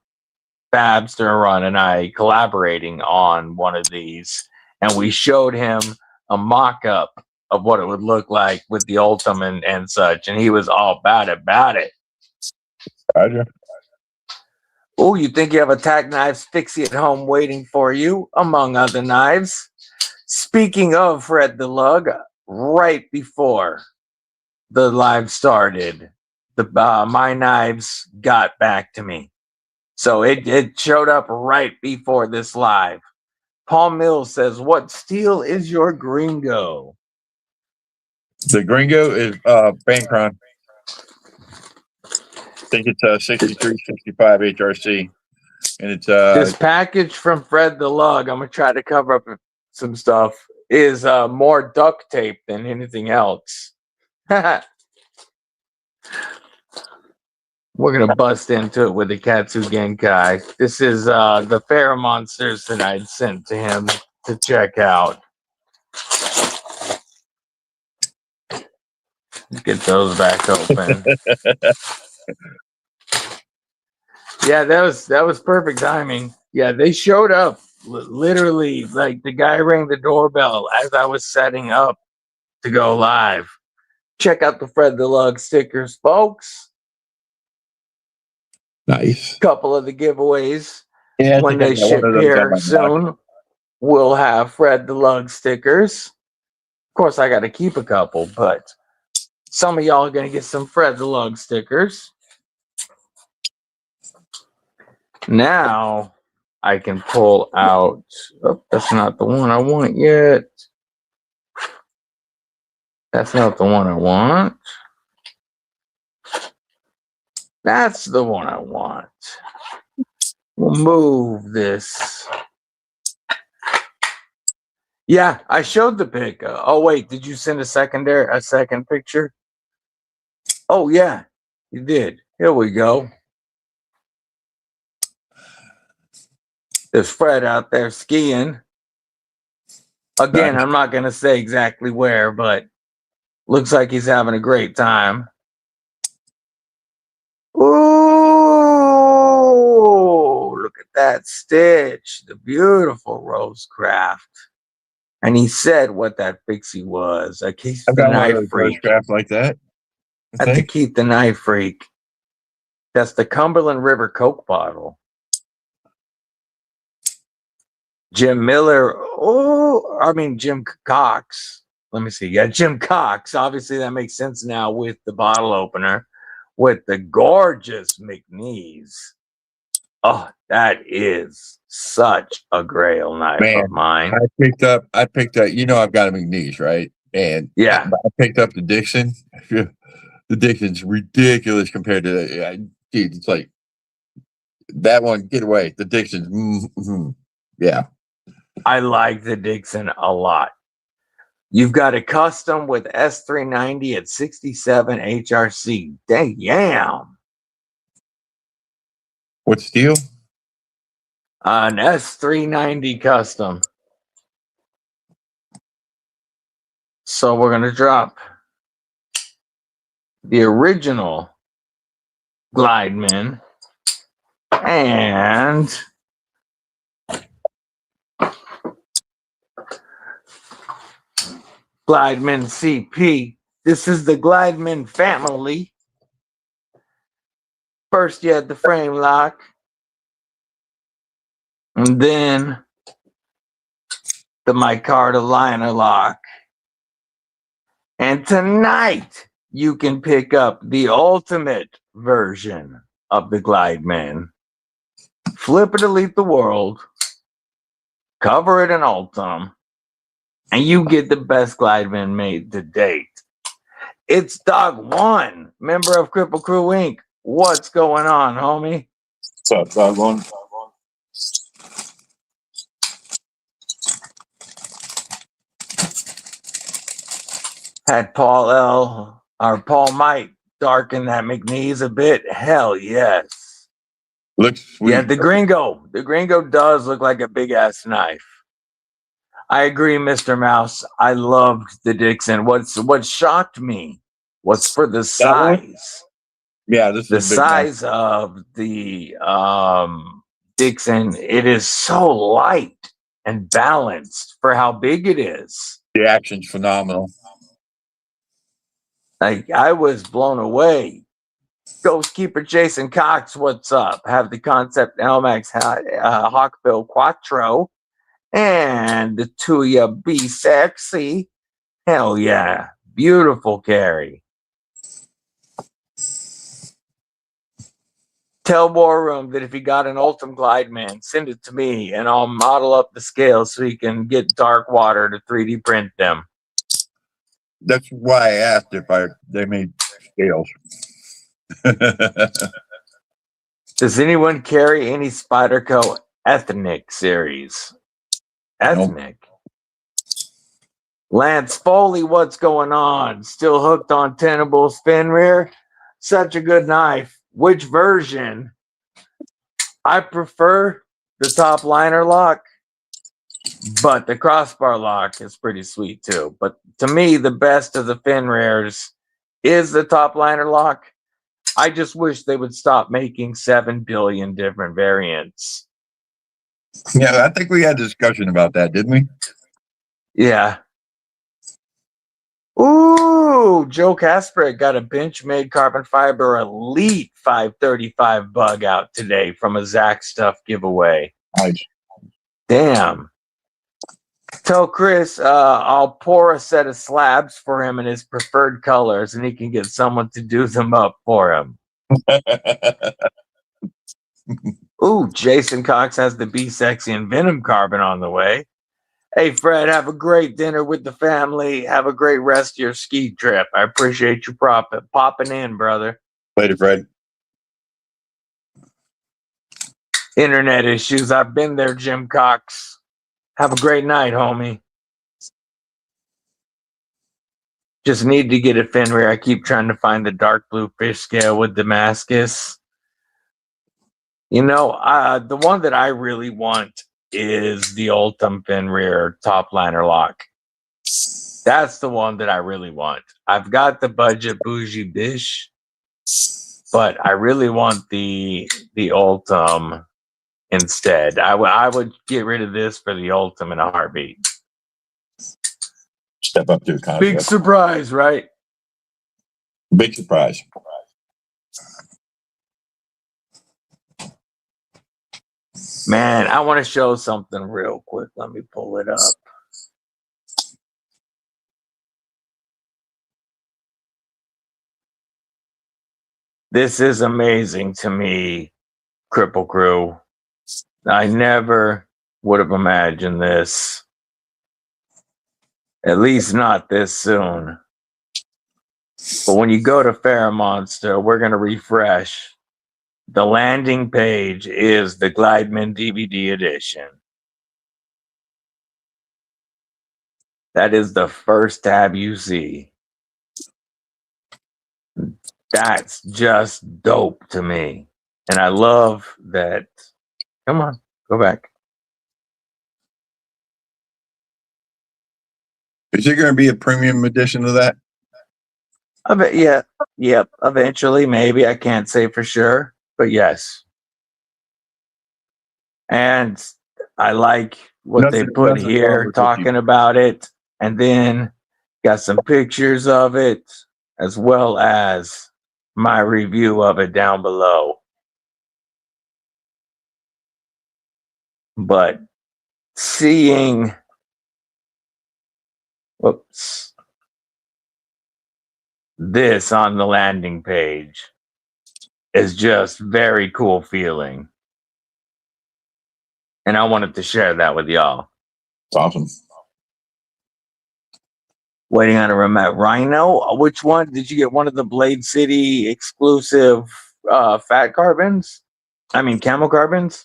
Fabster Run and I collaborating on one of these, and we showed him a mock-up of what it would look like with the Ultim and such, and he was all about it. Roger. Oh, you think you have a Tac Knives fixie at home waiting for you, among other knives? Speaking of Fred the Lug, right before the live started, my knives got back to me. So it showed up right before this live. Paul Mills says, what steel is your Gringo? The Gringo is Bancron. I think it's 6365 HRC. And it's this package from Fred the Lug, I'm gonna try to cover up some stuff, is more duct tape than anything else. We're gonna bust into it with the Katsu Genkai. This is the FerraMonsters that I'd sent to him to check out. Get those back open. Yeah, that was perfect timing. Yeah, they showed up literally, like the guy rang the doorbell as I was setting up to go live. Check out the Fred the Lug stickers, folks. nice. Couple of the giveaways. Yeah, When they ship here soon, we'll have Fred the Lug stickers. Of course, I got to keep a couple, but some of y'all are going to get some Fred the Lug stickers. Now I can pull out. Oh, that's not the one I want yet. That's not the one I want. That's the one I want. We'll move this. Yeah, I showed the pic. Oh wait, did you send a second picture? Oh yeah, you did. Here we go. There's Fred out there skiing. Again, Nice. I'm not going to say exactly where, but looks like he's having a great time. Ooh, look at that stitch. The beautiful Rosecraft. And he said what that fixie was. I keep I've the got one of knife those freak. craft like that. I have to keep the knife freak. That's the Cumberland River Coke bottle. Jim Miller. Oh, I mean, Jim Cox. Let me see. Yeah, Jim Cox. Obviously, that makes sense now with the bottle opener. With the gorgeous McNeese. Oh, that is such a grail knife of mine. I picked up, you know, I've got a McNeese, right? And yeah, I picked up the Dixon. The Dixon's ridiculous compared to the, dude, it's like that one, get away. The Dixon's, yeah. I like the Dixon a lot. You've got a custom with S390 at 67 HRC. Damn. What steel? An S390 custom. So we're going to drop the original Glideman and Glideman CP. This is the Glideman family. First, you had the frame lock, and then the micarta liner lock. And tonight, you can pick up the ultimate version of the Glideman. Flip it, delete the world, cover it in Ultim, and you get the best Glideman made to date. It's Dog One, member of Kripple Crew Inc. What's going on, homie? What's up, Dog One? Had Paul L. or Paul Mike darken that McNeese a bit? Hell yes. Looks sweet. Yeah, the Gringo. The Gringo does look like a big ass knife. I agree, Mr. Mouse. I loved the Dixon. What shocked me was for the That one? size. Yeah, this The is a big one. size of the Dixon. It is so light and balanced for how big it is. The action's phenomenal. Like, I was blown away. Ghost Keeper Jason Cox, what's up? Have the Concept LMAX Hawkbill Quattro and the Tuya Be Sexy. Hell yeah. Beautiful carry. Tell WarRoom that if he got an Ultim Glideman, send it to me and I'll model up the scales so he can get dark water to 3D print them. That's why I asked if they made scales. Does anyone carry any Spyderco Ethnic series? Ethnic? Nope. Lance Foley, what's going on? Still hooked on Tenable Spin Rear? Such a good knife. Which version? I prefer the top liner lock, but the crossbar lock is pretty sweet too. But to me, the best of the fin rears is the top liner lock. I just wish they would stop making 7 billion different variants. Yeah, I think we had a discussion about that, didn't we? Yeah. Ooh, Joe Casper got a bench-made carbon fiber elite 535 bug out today from a Zach Stuff giveaway. Nice. Damn. Tell Chris I'll pour a set of slabs for him in his preferred colors and he can get someone to do them up for him. Ooh, Jason Cox has the Be Sexy and Venom carbon on the way. Hey, Fred, have a great dinner with the family. Have a great rest of your ski trip. I appreciate you popping in, brother. Later, Fred. Internet issues. I've been there, Jim Cox. Have a great night, homie. Just need to get a fin rear. I keep trying to find the dark blue fish scale with Damascus. You know, the one that I really want is the Ultim fin rear top liner lock. That's the one that I really want. I've got the budget bougie bish, but I really want the Ultim instead. I would get rid of this for the Ultim in a heartbeat. Step up to the concept. Big surprise, right? Big surprise. Man, I want to show something real quick. Let me pull it up. This is amazing to me, Kripple Crew. I never would have imagined this. At least not this soon. But when you go to FerraMonster, we're going to refresh. The landing page is the Glideman DBD Edition. That is the first tab you see. That's just dope to me. And I love that. Come on, go back. Is there going to be a premium edition of that? I bet, yeah, yep. Eventually, maybe. I can't say for sure, but yes. And I like what they put here, talking about it, and then got some pictures of it, as well as my review of it down below. But seeing, whoops, this on the landing page is just very cool feeling. And I wanted to share that with y'all. It's awesome. Waiting on a remote. Rhino, which one? Did you get one of the Blade City exclusive fat carbons? I mean, camel carbons?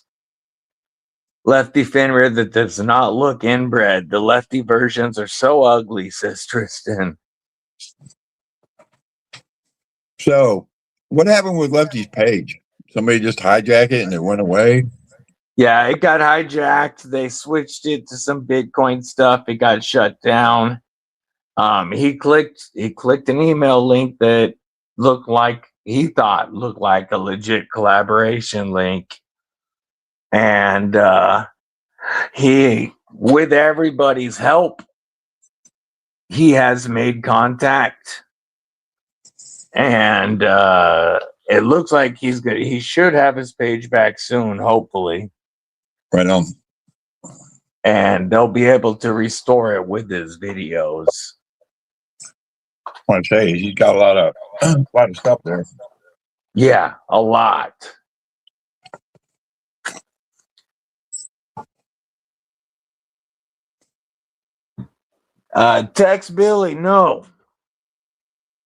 Lefty fin rear that does not look inbred. The lefty versions are so ugly, says Tristan. So, what happened with Lefty's page? Somebody just hijacked it and it went away? Yeah, it got hijacked. They switched it to some Bitcoin stuff. It got shut down. He clicked an email link that he thought looked like a legit collaboration link. And he, with everybody's help, he has made contact. And it looks like he's good. He should have his page back soon, hopefully. Right on. And they'll be able to restore it with his videos. I want to say he's got a lot of stuff there. Yeah, a lot. Text Billy, no.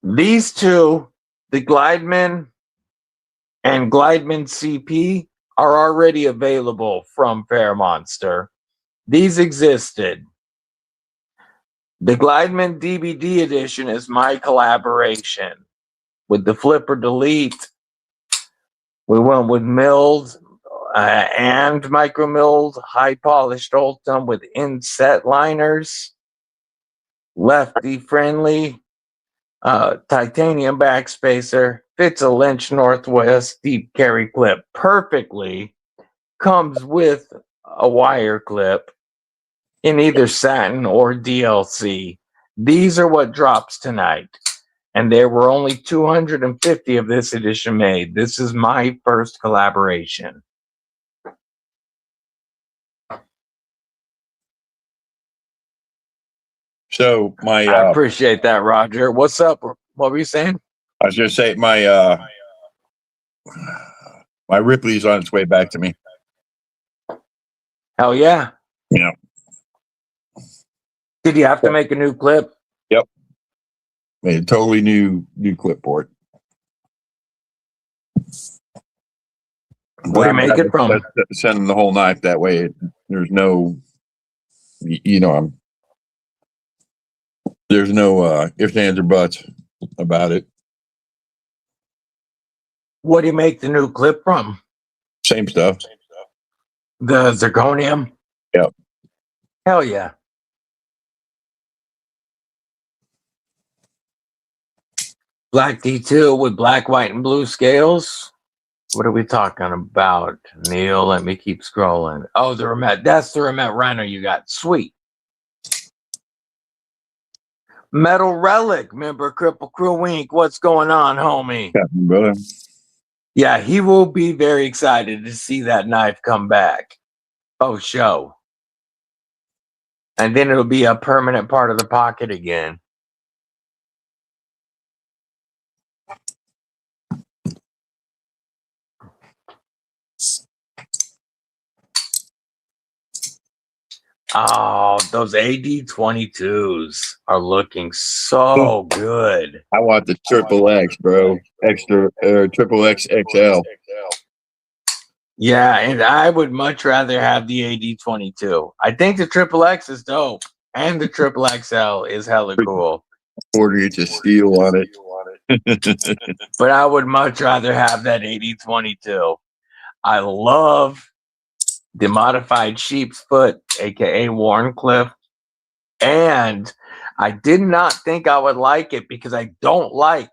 These two, the Glideman and Glideman CP, are already available from FerraMonster. These existed. The Glideman DBD Edition is my collaboration with the Flipper Delete. We went with milled and micro milled, high polished Ultim with inset liners, lefty friendly, titanium backspacer, fits a Lynch Northwest deep carry clip perfectly, comes with a wire clip in either satin or DLC. These are what drops tonight. And there were only 250 of this edition made. This is my first collaboration. So I appreciate that, Roger. What's up? What were you saying? I was just saying my Ripley's on its way back to me. Hell yeah. Yeah. Did you have to make a new clip? Yep. Made a totally new clipboard. Where do you make it from? Sending the whole knife that way. There's no, there's no ifs, ands, or buts about it. What do you make the new clip from? Same stuff. The zirconium? Yep. Hell yeah. Black D2 with black, white, and blue scales. What are we talking about? Neil, let me keep scrolling. Oh, the Remet. That's the Remet Rhino you got. Sweet. Metal Relic. Member Kripple Crew Wink. What's going on, homie? Yeah, brother. Yeah, he will be very excited to see that knife come back. Oh, show. And then it'll be a permanent part of the pocket again. Oh, those AD22s are looking so good. I want the triple X, bro. Triple X XL. Yeah, and I would much rather have the AD22. I think the triple X is dope, and the triple XL is hella cool. 40 inches steel on it. But I would much rather have that AD22. I love the modified sheep's foot, aka Warncliffe, and I did not think I would like it because I don't like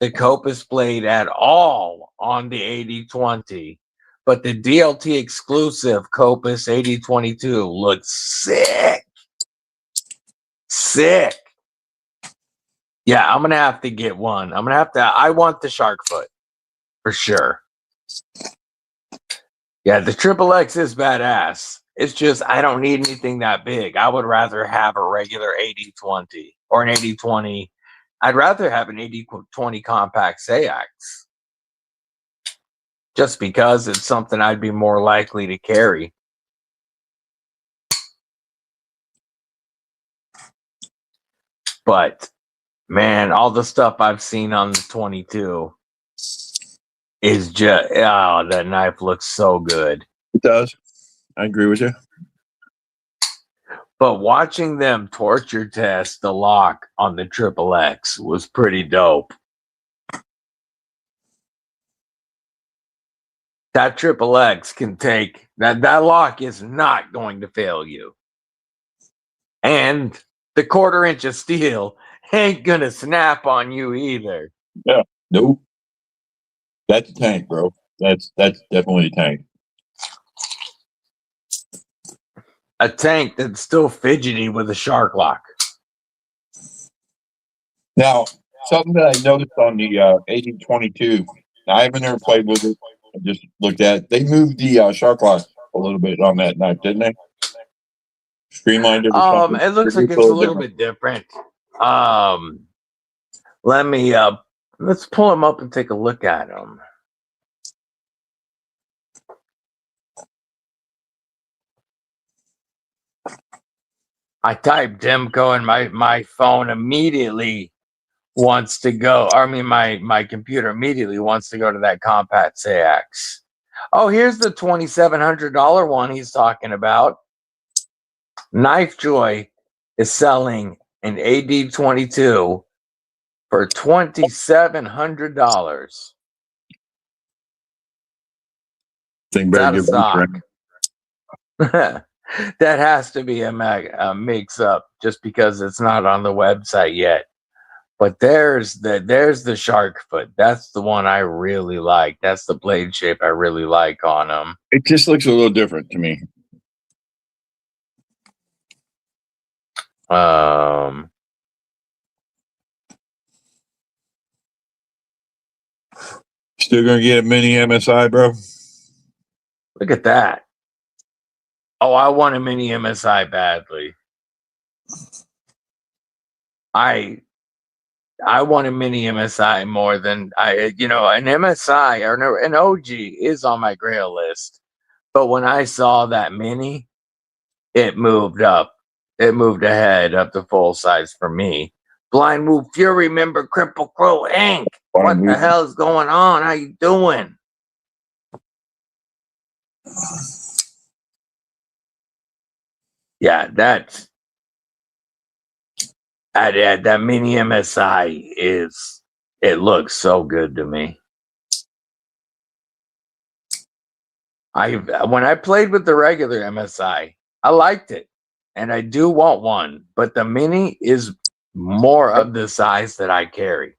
the Koast blade at all on the AD20. But the DLT exclusive Koast AD22 looks sick. Sick. Yeah, I'm gonna have to get one. I want the shark foot for sure. Yeah, the triple X is badass. It's just I don't need anything that big. I would rather have a regular AD20 or an AD20. I'd rather have an AD20 compact SAX. Just because it's something I'd be more likely to carry. But man, all the stuff I've seen on the 22 is just, oh, that knife looks so good. It does. I agree with you. But watching them torture test the lock on the triple X was pretty dope. That triple X can take that lock is not going to fail you. And the 1/4 inch of steel ain't gonna snap on you either. Yeah. Nope. That's a tank, bro. That's definitely a tank. A tank that's still fidgety with a shark lock. Now, something that I noticed on the 8022, I haven't ever played with it. I just looked at it. They moved the shark lock a little bit on that knife, didn't they? Streamlined it or something. It looks like it's a little bit different. Let me let's pull them up and take a look at them. I typed Demco and my phone immediately wants to go. I mean, my computer immediately wants to go to that Compact CX. Oh, here's the $2,700 one he's talking about. Knife Joy is selling an AD22 for $2,700. Thing Out of stock. That has to be a mix up just because it's not on the website yet. But there's the shark foot. That's the one I really like. That's the blade shape I really like on them. It just looks a little different to me. Still gonna get a mini MSI, bro? Look at that. Oh, I want a mini MSI badly. I want a mini MSI more than an MSI or an OG is on my grail list. But when I saw that mini, it moved up. It moved ahead up to full size for me. Blind Move Fury member Kripple Crow Inc. What the hell is going on? How you doing? Yeah, that mini MSI it looks so good to me. When I played with the regular MSI, I liked it, and I do want one, but the mini is more of the size that I carry.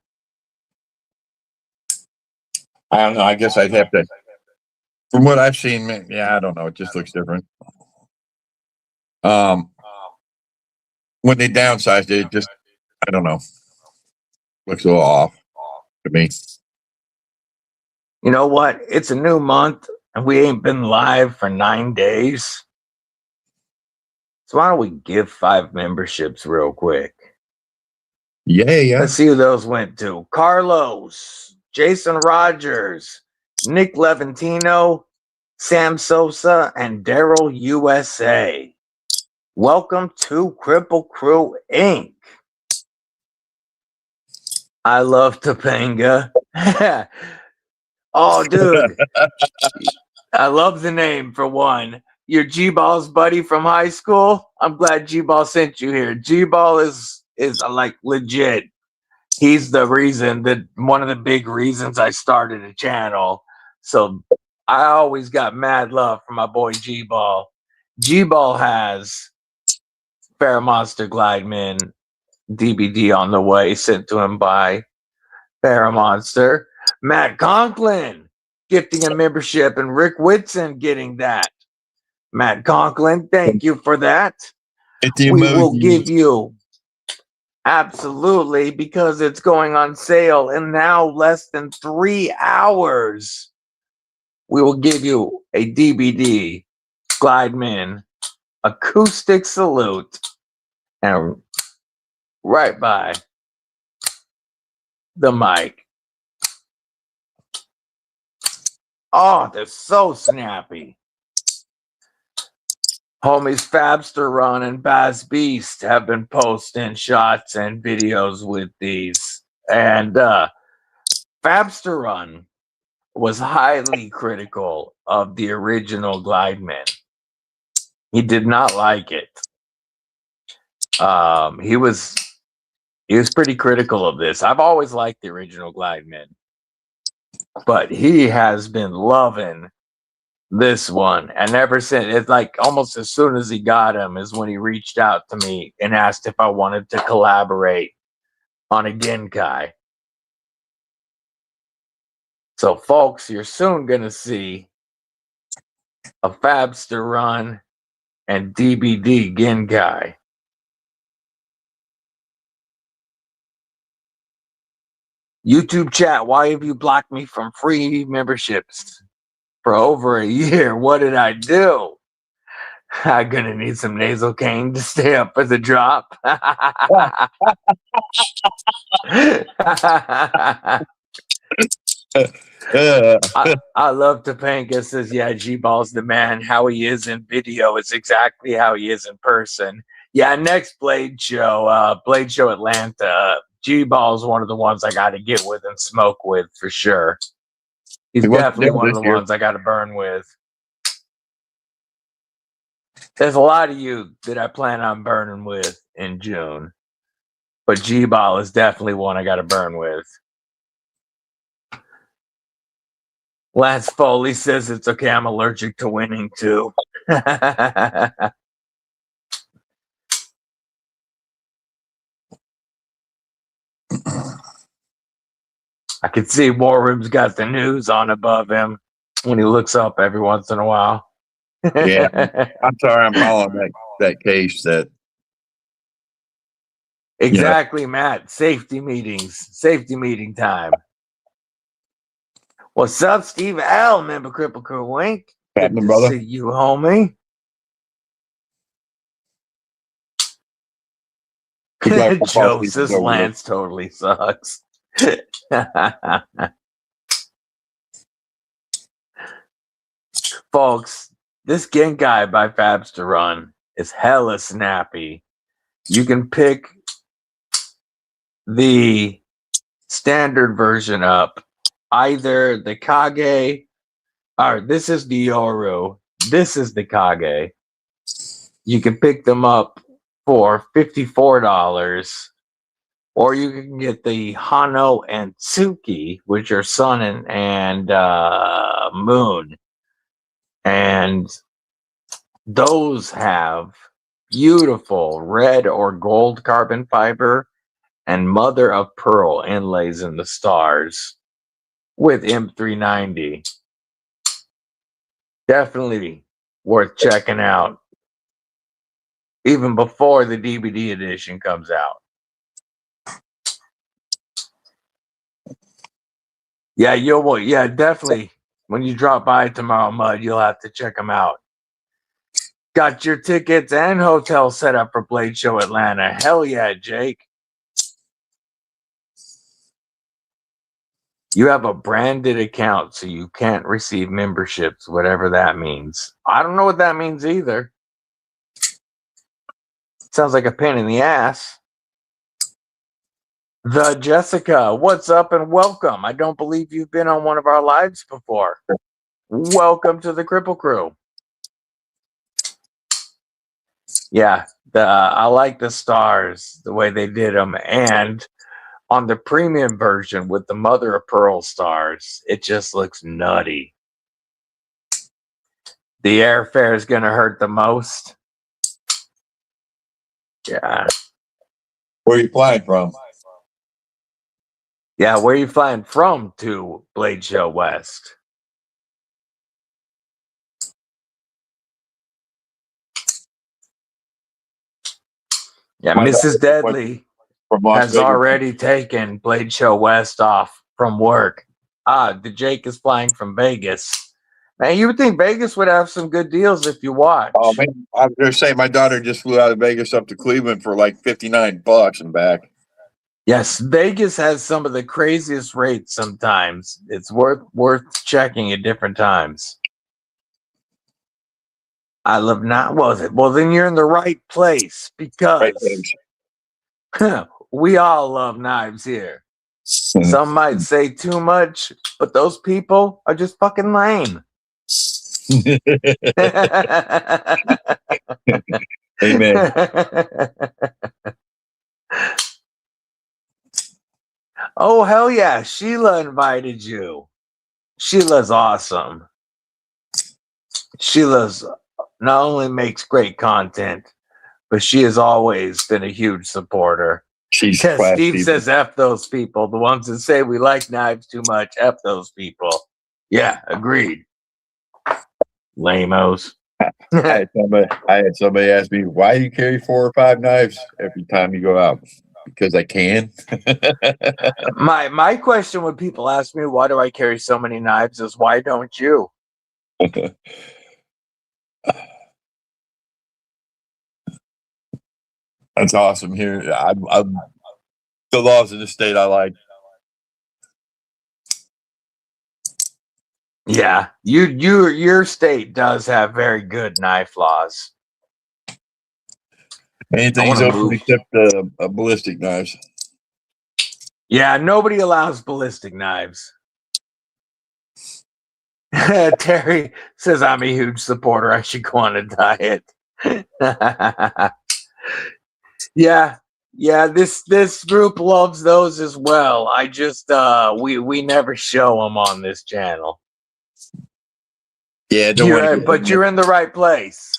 I don't know. I guess I'd have to. From what I've seen, yeah, I don't know. It just looks different. When they downsized it, just I don't know. Looks a little off to me. You know what? It's a new month, and we ain't been live for 9 days. So why don't we give 5 memberships real quick? Yeah. Let's see who those went to. Carlos, Jason Rogers, Nick Levantino, Sam Sosa, and Daryl USA. Welcome to Kripple Crew Inc. I love Topanga. Oh, dude. I love the name for one. Your G-Ball's buddy from high school. I'm glad G-Ball sent you here. G-Ball is like legit. He's the reason that one of the big reasons I started a channel. So I always got mad love for my boy G-Ball. G-Ball has FerraMonster Glideman DBD on the way, sent to him by FerraMonster. Matt Conklin gifting a membership, and Rick Whitson getting that. Matt Conklin, thank you for that. We will give you absolutely, because it's going on sale in now less than 3 hours. We will give you a DBD Glideman acoustic salute, and right by the mic. Oh, they're so snappy. Homies Fabster Run and Baz Beast have been posting shots and videos with these. And Fabster Run was highly critical of the original Glideman. He did not like it. He was pretty critical of this. I've always liked the original Glideman, but he has been loving This one. And ever since, it's like almost as soon as he got him is when he reached out to me and asked if I wanted to collaborate on a Genkai. So, folks, you're soon going to see a Fabster run and DBD Genkai. YouTube chat, why have you blocked me from free memberships for over a year? What did I do? I'm going to need some nasal cane to stay up for the drop. Uh, I love Topanga says, yeah, G-Ball's the man. How he is in video is exactly how he is in person. Yeah, next Blade Show Atlanta. G-Ball's one of the ones I got to get with and smoke with for sure. He's definitely one of the ones I got to burn with. There's a lot of you that I plan on burning with in June, but G-Ball is definitely one I got to burn with. Lance Foley says it's okay. I'm allergic to winning too. I can see WarRoom's got the news on above him when he looks up every once in a while. Yeah, I'm sorry, I'm following that case that. Exactly, Matt. Safety meeting time. What's up, Steve L, member Kripple Crew Wink? Good to brother. see you, homie. Joe says Lance totally sucks. Folks, this Genkai by Fabster Run is hella snappy. You can pick the standard version up, either the Kage, or this is the Yoru, this is the Kage. You can pick them up for $54, or you can get the Hano and Tsuki, which are Sun and Moon. And those have beautiful red or gold carbon fiber and mother of pearl inlays in the stars with M390. Definitely worth checking out even before the DVD edition comes out. Yeah, definitely. When you drop by tomorrow, Mud, you'll have to check them out. Got your tickets and hotel set up for Blade Show Atlanta. Hell yeah, Jake. You have a branded account, so you can't receive memberships, whatever that means. I don't know what that means either. Sounds like a pain in the ass. The Jessica, what's up and welcome. I don't believe you've been on one of our lives before. Welcome to the Kripple Crew. Yeah, I like the stars, the way they did them. And on the premium version with the mother of pearl stars, it just looks nutty. The airfare is going to hurt the most. Yeah. Where are you flying from? Yeah, where are you flying from to Blade Show West? Yeah, Mrs. Deadly has already taken Blade Show West off from work. The Jake is flying from Vegas. Man, you would think Vegas would have some good deals if you watch. Oh man, I was going to say my daughter just flew out of Vegas up to Cleveland for like $59 and back. Yes, Vegas has some of the craziest rates sometimes. It's worth checking at different times. I love not was it? Well, then you're in the right place because we all love knives here. Some might say too much, but those people are just fucking lame. Amen. Oh, hell yeah. Sheila invited you. Sheila's awesome. Sheila's not only makes great content, but she has always been a huge supporter. She's Because class Steve people. says F those people. The ones that say we like knives too much, F those people. Yeah, agreed. Lamos. I had somebody ask me, why do you carry 4 or 5 knives every time you go out? Because I can. My question when people ask me why do I carry so many knives is why don't you? That's awesome here. I'm the laws of the state I like. Yeah, your state does have very good knife laws. Anything's open except ballistic knives. Yeah, nobody allows ballistic knives. Terry says I'm a huge supporter. I should go on a diet. Yeah, this group loves those as well. I just we never show them on this channel. Yeah, but you're in the right place.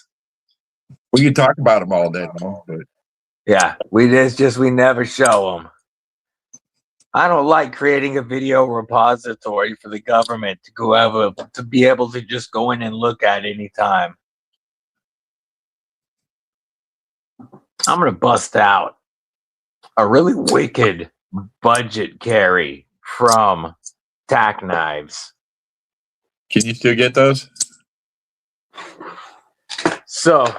We can talk about them all day long, but yeah, we never show them. I don't like creating a video repository for the government to be able to just go in and look at anytime. I'm gonna bust out a really wicked budget carry from Tac Knives. Can you still get those? So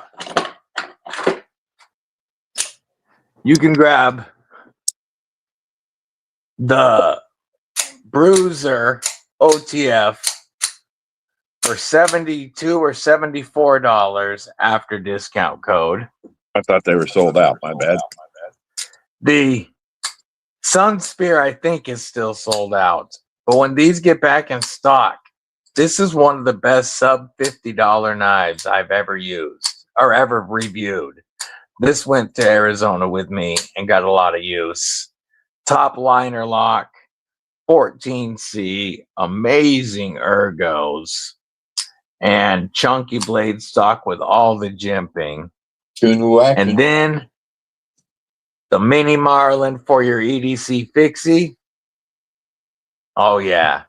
you can grab the Bruiser OTF for $72 or $74 after discount code. I thought they were sold out. My bad. The Sun Spear, I think, is still sold out. But when these get back in stock, this is one of the best sub $50 knives I've ever used or ever reviewed. This went to Arizona with me and got a lot of use. Top liner lock, 14C, amazing ergos, and chunky blade stock with all the jimping. And then the mini Marlin for your EDC fixie. Oh, yeah.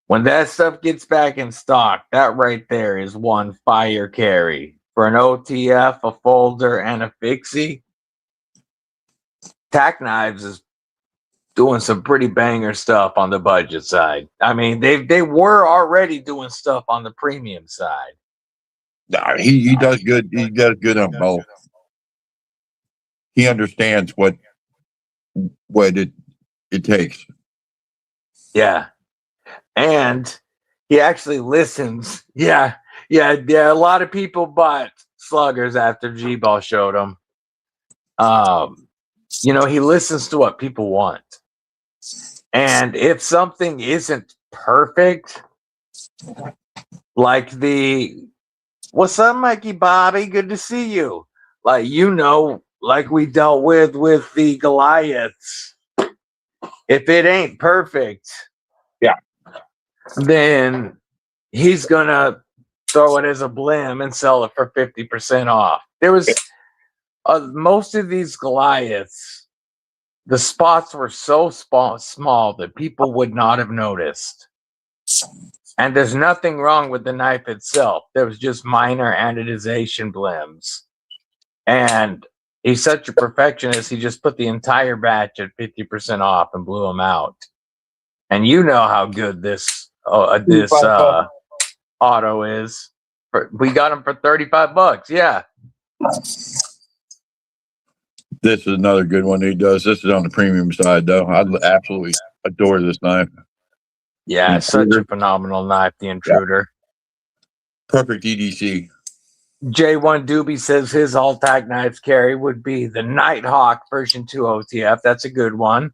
When that stuff gets back in stock, that right there is one fire carry. For an OTF, a folder, and a fixie, Tac Knives is doing some pretty banger stuff on the budget side. I mean, they were already doing stuff on the premium side. Nah, he does good. He does good on both. He understands what it takes. Yeah. And he actually listens. Yeah. A lot of people bought sluggers after G-Ball showed them. He listens to what people want. And if something isn't perfect, like what's up, Mikey Bobby? Good to see you. Like we dealt with the Goliaths. If it ain't perfect, yeah, then he's gonna throw it as a blim and sell it for 50% off. There was most of these Goliaths, the spots were so small that people would not have noticed. And there's nothing wrong with the knife itself. There was just minor anodization blims. And he's such a perfectionist, he just put the entire batch at 50% off and blew them out. And you know how good this auto is. We got him for $35. Yeah. This is another good one he does. This is on the premium side, though. I absolutely adore this knife. Yeah, such a phenomenal knife, the Intruder. Yeah. Perfect EDC. J1 Doobie says his all Tac Knives carry would be the Nighthawk version 2 OTF. That's a good one.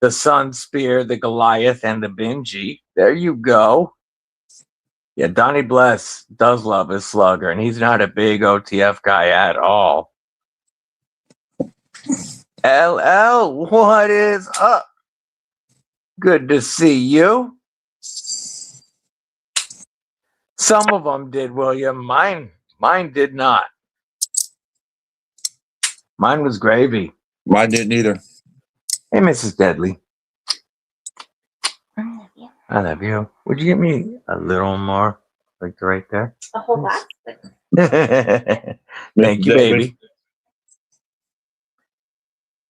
The Sun Spear, the Goliath, and the Benji. There you go. Yeah, Donnie Bless does love his slugger, and he's not a big OTF guy at all. LL, what is up? Good to see you. Some of them did, William. Mine did not. Mine was gravy. Mine didn't either. Hey, Mrs. Deadly. I love you. Would you give me a little more? Like right there? A whole box? Thank you, baby.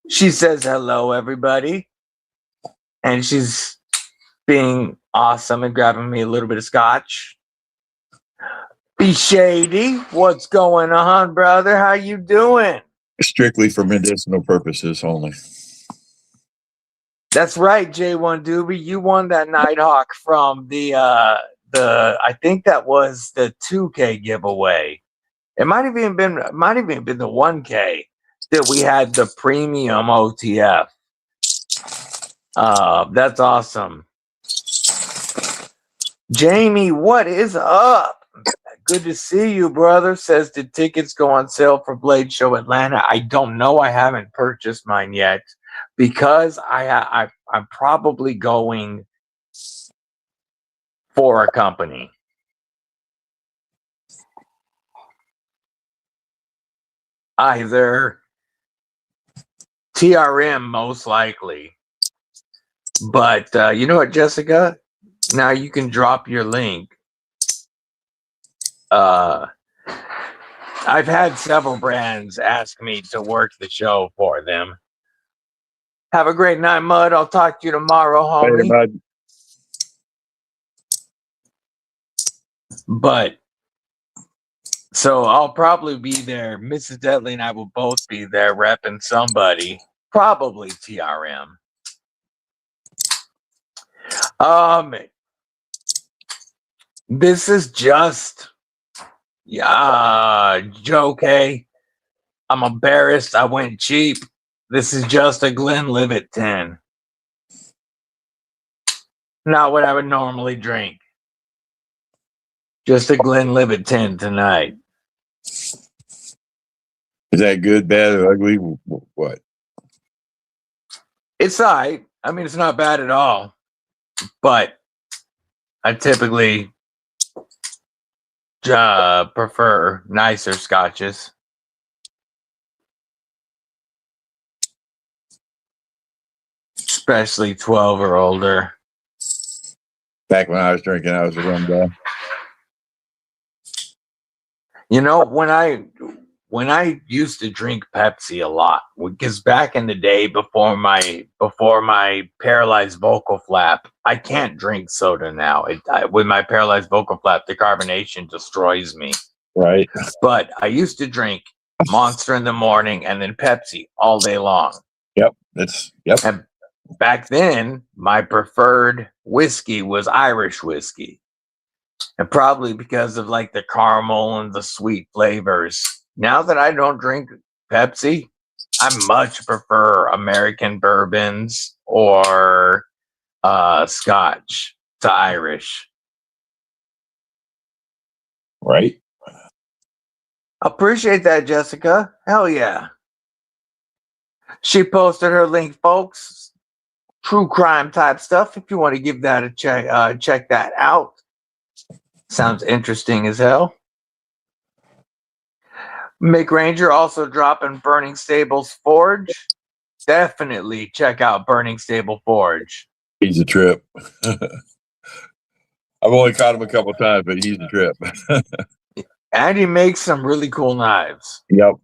She says hello, everybody. And she's being awesome and grabbing me a little bit of scotch. Be Shady, what's going on, brother? How you doing? Strictly for medicinal purposes only. That's right, J1 Doobie. You won that Nighthawk from the I think that was the 2K giveaway. It might have even been the 1K that we had the premium OTF. That's awesome. Jamie, what is up? Good to see you, brother. Says, did tickets go on sale for Blade Show Atlanta? I don't know. I haven't purchased mine yet because I'm probably going for a company. Either TRM, most likely. But you know what, Jessica? Now you can drop your link. I've had several brands ask me to work the show for them. Have a great night, Mud. I'll talk to you tomorrow, homie. Hey, bud. But so I'll probably be there. Mrs. Deadly and I will both be there repping somebody. Probably TRM. This is just Joe K. I'm embarrassed. I went cheap. This is just a Glenlivet 10. Not what I would normally drink. Just a Glenlivet 10 tonight. Is that good, bad, or ugly? What? It's all right. I mean, it's not bad at all. But I typically prefer nicer scotches. Especially 12 or older. Back when I was drinking, I was a rum guy. You know, when I used to drink Pepsi a lot, because back in the day before my paralyzed vocal flap, I can't drink soda now. With my paralyzed vocal flap, the carbonation destroys me. Right. But I used to drink Monster in the morning and then Pepsi all day long. Yep. And back then, my preferred whiskey was Irish whiskey. And probably because of like the caramel and the sweet flavors. Now that I don't drink Pepsi, I much prefer American bourbons or Scotch to Irish. Right. Appreciate that, Jessica. Hell yeah. She posted her link, folks. True crime type stuff. If you want to give that a check, check that out. Sounds interesting as hell. Mick Ranger also dropping Burning Stable's Forge. Definitely check out Burning Stable Forge. He's a trip. I've only caught him a couple of times, but he's a trip. And he makes some really cool knives. Yep.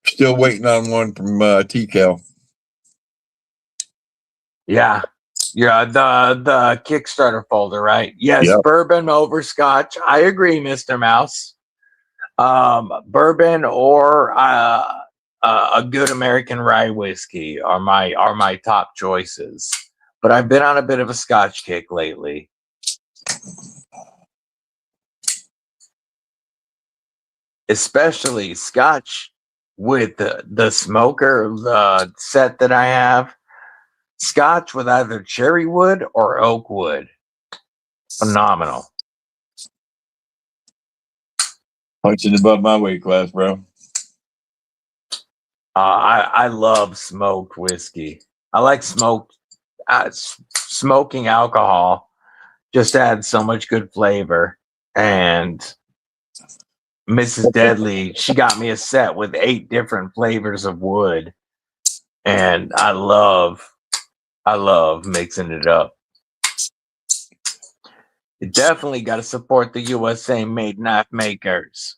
Still waiting on one from TCal. Yeah. Yeah, the Kickstarter folder, right? Yes, Yep. Bourbon over Scotch. I agree, Mr. Mouse. Bourbon or a good American rye whiskey are my top choices. But I've been on a bit of a Scotch kick lately. Especially Scotch with the smoker, the set that I have. Scotch with either cherry wood or oak wood. Phenomenal. Punching above my weight class, bro. I love smoked whiskey. I like smoking alcohol just adds so much good flavor. And Mrs. Deadly, she got me a set with 8 different flavors of wood. And I love mixing it up. You definitely got to support the USA made knife makers.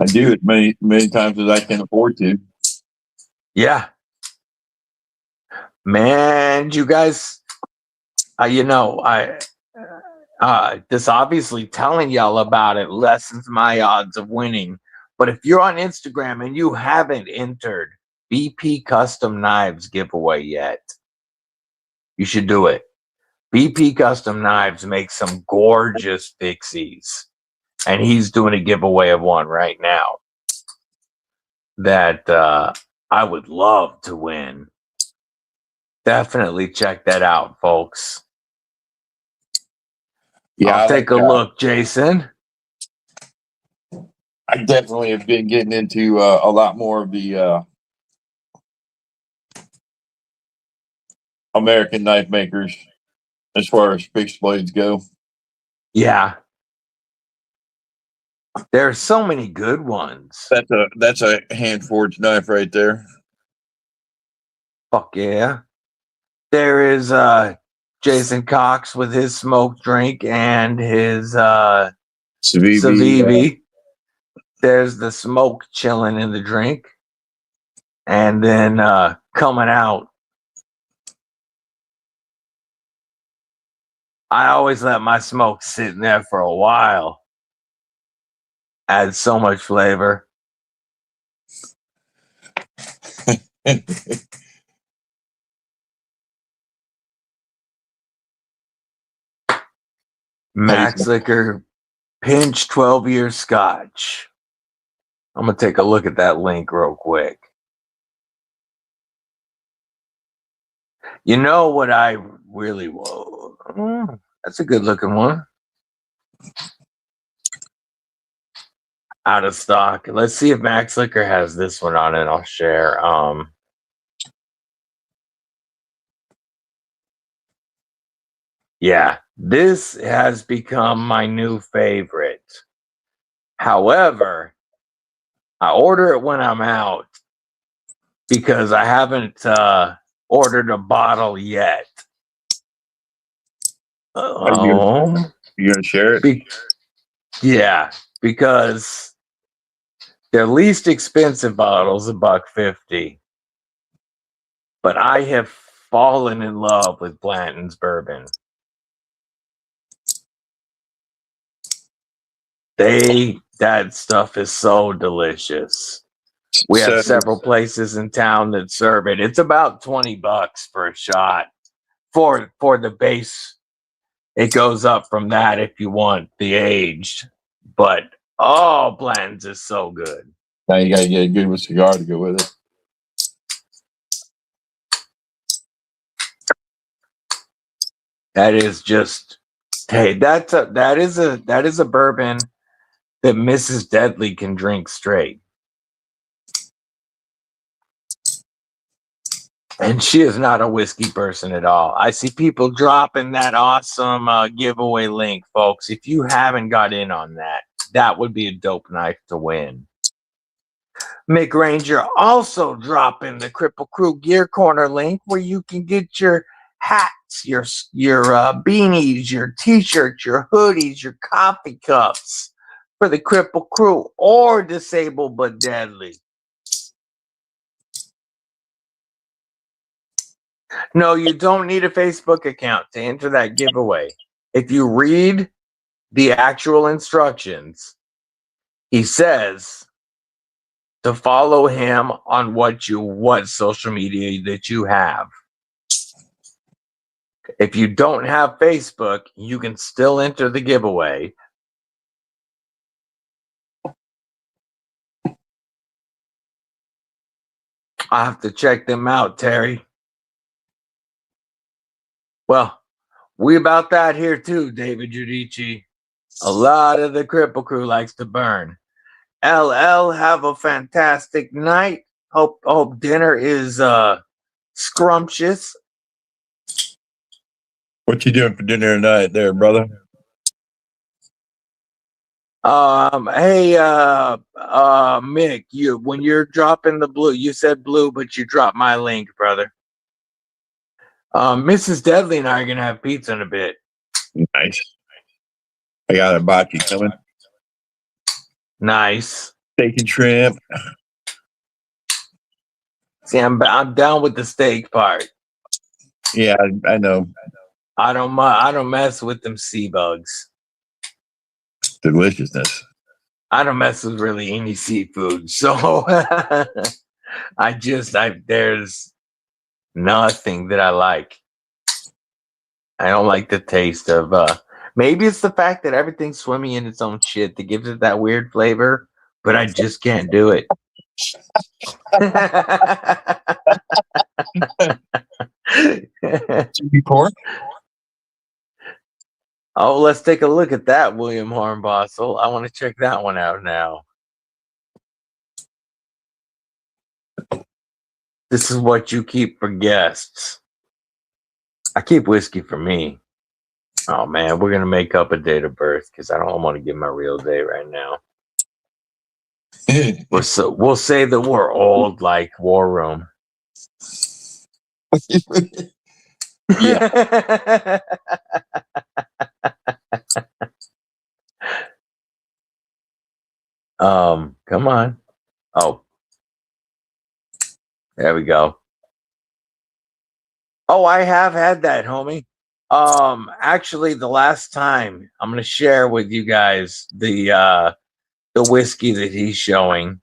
I do it many times as I can afford to. Yeah. Man, you guys, this obviously telling y'all about it lessens my odds of winning. But if you're on Instagram and you haven't entered BP Custom Knives giveaway yet, you should do it. BP Custom Knives makes some gorgeous fixies, and he's doing a giveaway of one right now that I would love to win. Definitely check that out, folks. Yeah, I'll take a look, Jason. I definitely have been getting into a lot more of the American knife makers as far as fixed blades go. Yeah. There are so many good ones. That's a hand forged knife right there. Fuck yeah. There is Jason Cox with his smoked drink and his Civivi. There's the smoke chilling in the drink. And then coming out, I always let my smoke sit in there for a while. Adds so much flavor. Max Liquor Pinch 12-year Scotch. I'm going to take a look at that link real quick. You know what I really want? That's a good looking one. Out of stock. Let's see if Max Liquor has this one on it. I'll share. Yeah, this has become my new favorite. However, I order it when I'm out because I haven't ordered a bottle yet. You gonna share it? Yeah, because their least expensive bottles $1.50. But I have fallen in love with Blanton's bourbon. That stuff is so delicious. We have several places in town that serve it. It's about $20 for a shot for the base. It goes up from that if you want the aged. But Blanton's is so good. Now you gotta get a good cigar to go with it. That is just, hey, that is a bourbon that Mrs. Deadly can drink straight. And she is not a whiskey person at all. I see people dropping that awesome giveaway link, folks. If you haven't got in on that, that would be a dope knife to win. Mick Ranger also dropping the Kripple Krew Gear Corner link where you can get your hats, your beanies, your t-shirts, your hoodies, your coffee cups for the Kripple Krew or Disabled But Deadly. No, you don't need a Facebook account to enter that giveaway. If you read the actual instructions, he says to follow him on what social media that you have. If you don't have Facebook, you can still enter the giveaway. I have to check them out, Terry. Well, we about that here too, David Giudice. A lot of the Kripple Crew likes to burn. LL, have a fantastic night. Hope dinner is scrumptious. What you doing for dinner tonight there, brother? Hey, Mick, when you're dropping the blue, you said blue, but you dropped my link, brother. Mrs. Deadly and I are gonna have pizza in a bit. Nice. I got a bocce coming. Nice. Steak and shrimp. See, I'm down with the steak part. Yeah, I know. I don't mess with them sea bugs. Deliciousness. I don't mess with really any seafood, so there's nothing that I like. I don't like the taste of maybe it's the fact that everything's swimming in its own shit that gives it that weird flavor, but I just can't do it. Pork? Oh, let's take a look at that, William Hornbostel. I want to check that one out now. This is what you keep for guests. I keep whiskey for me. Oh man, we're gonna make up a date of birth because I don't want to give my real day right now. We'll say that we're old like WarRoom. Yeah. Come on. Oh, there we go. Oh, I have had that, homie. Actually, the last time I'm gonna share with you guys the whiskey that he's showing.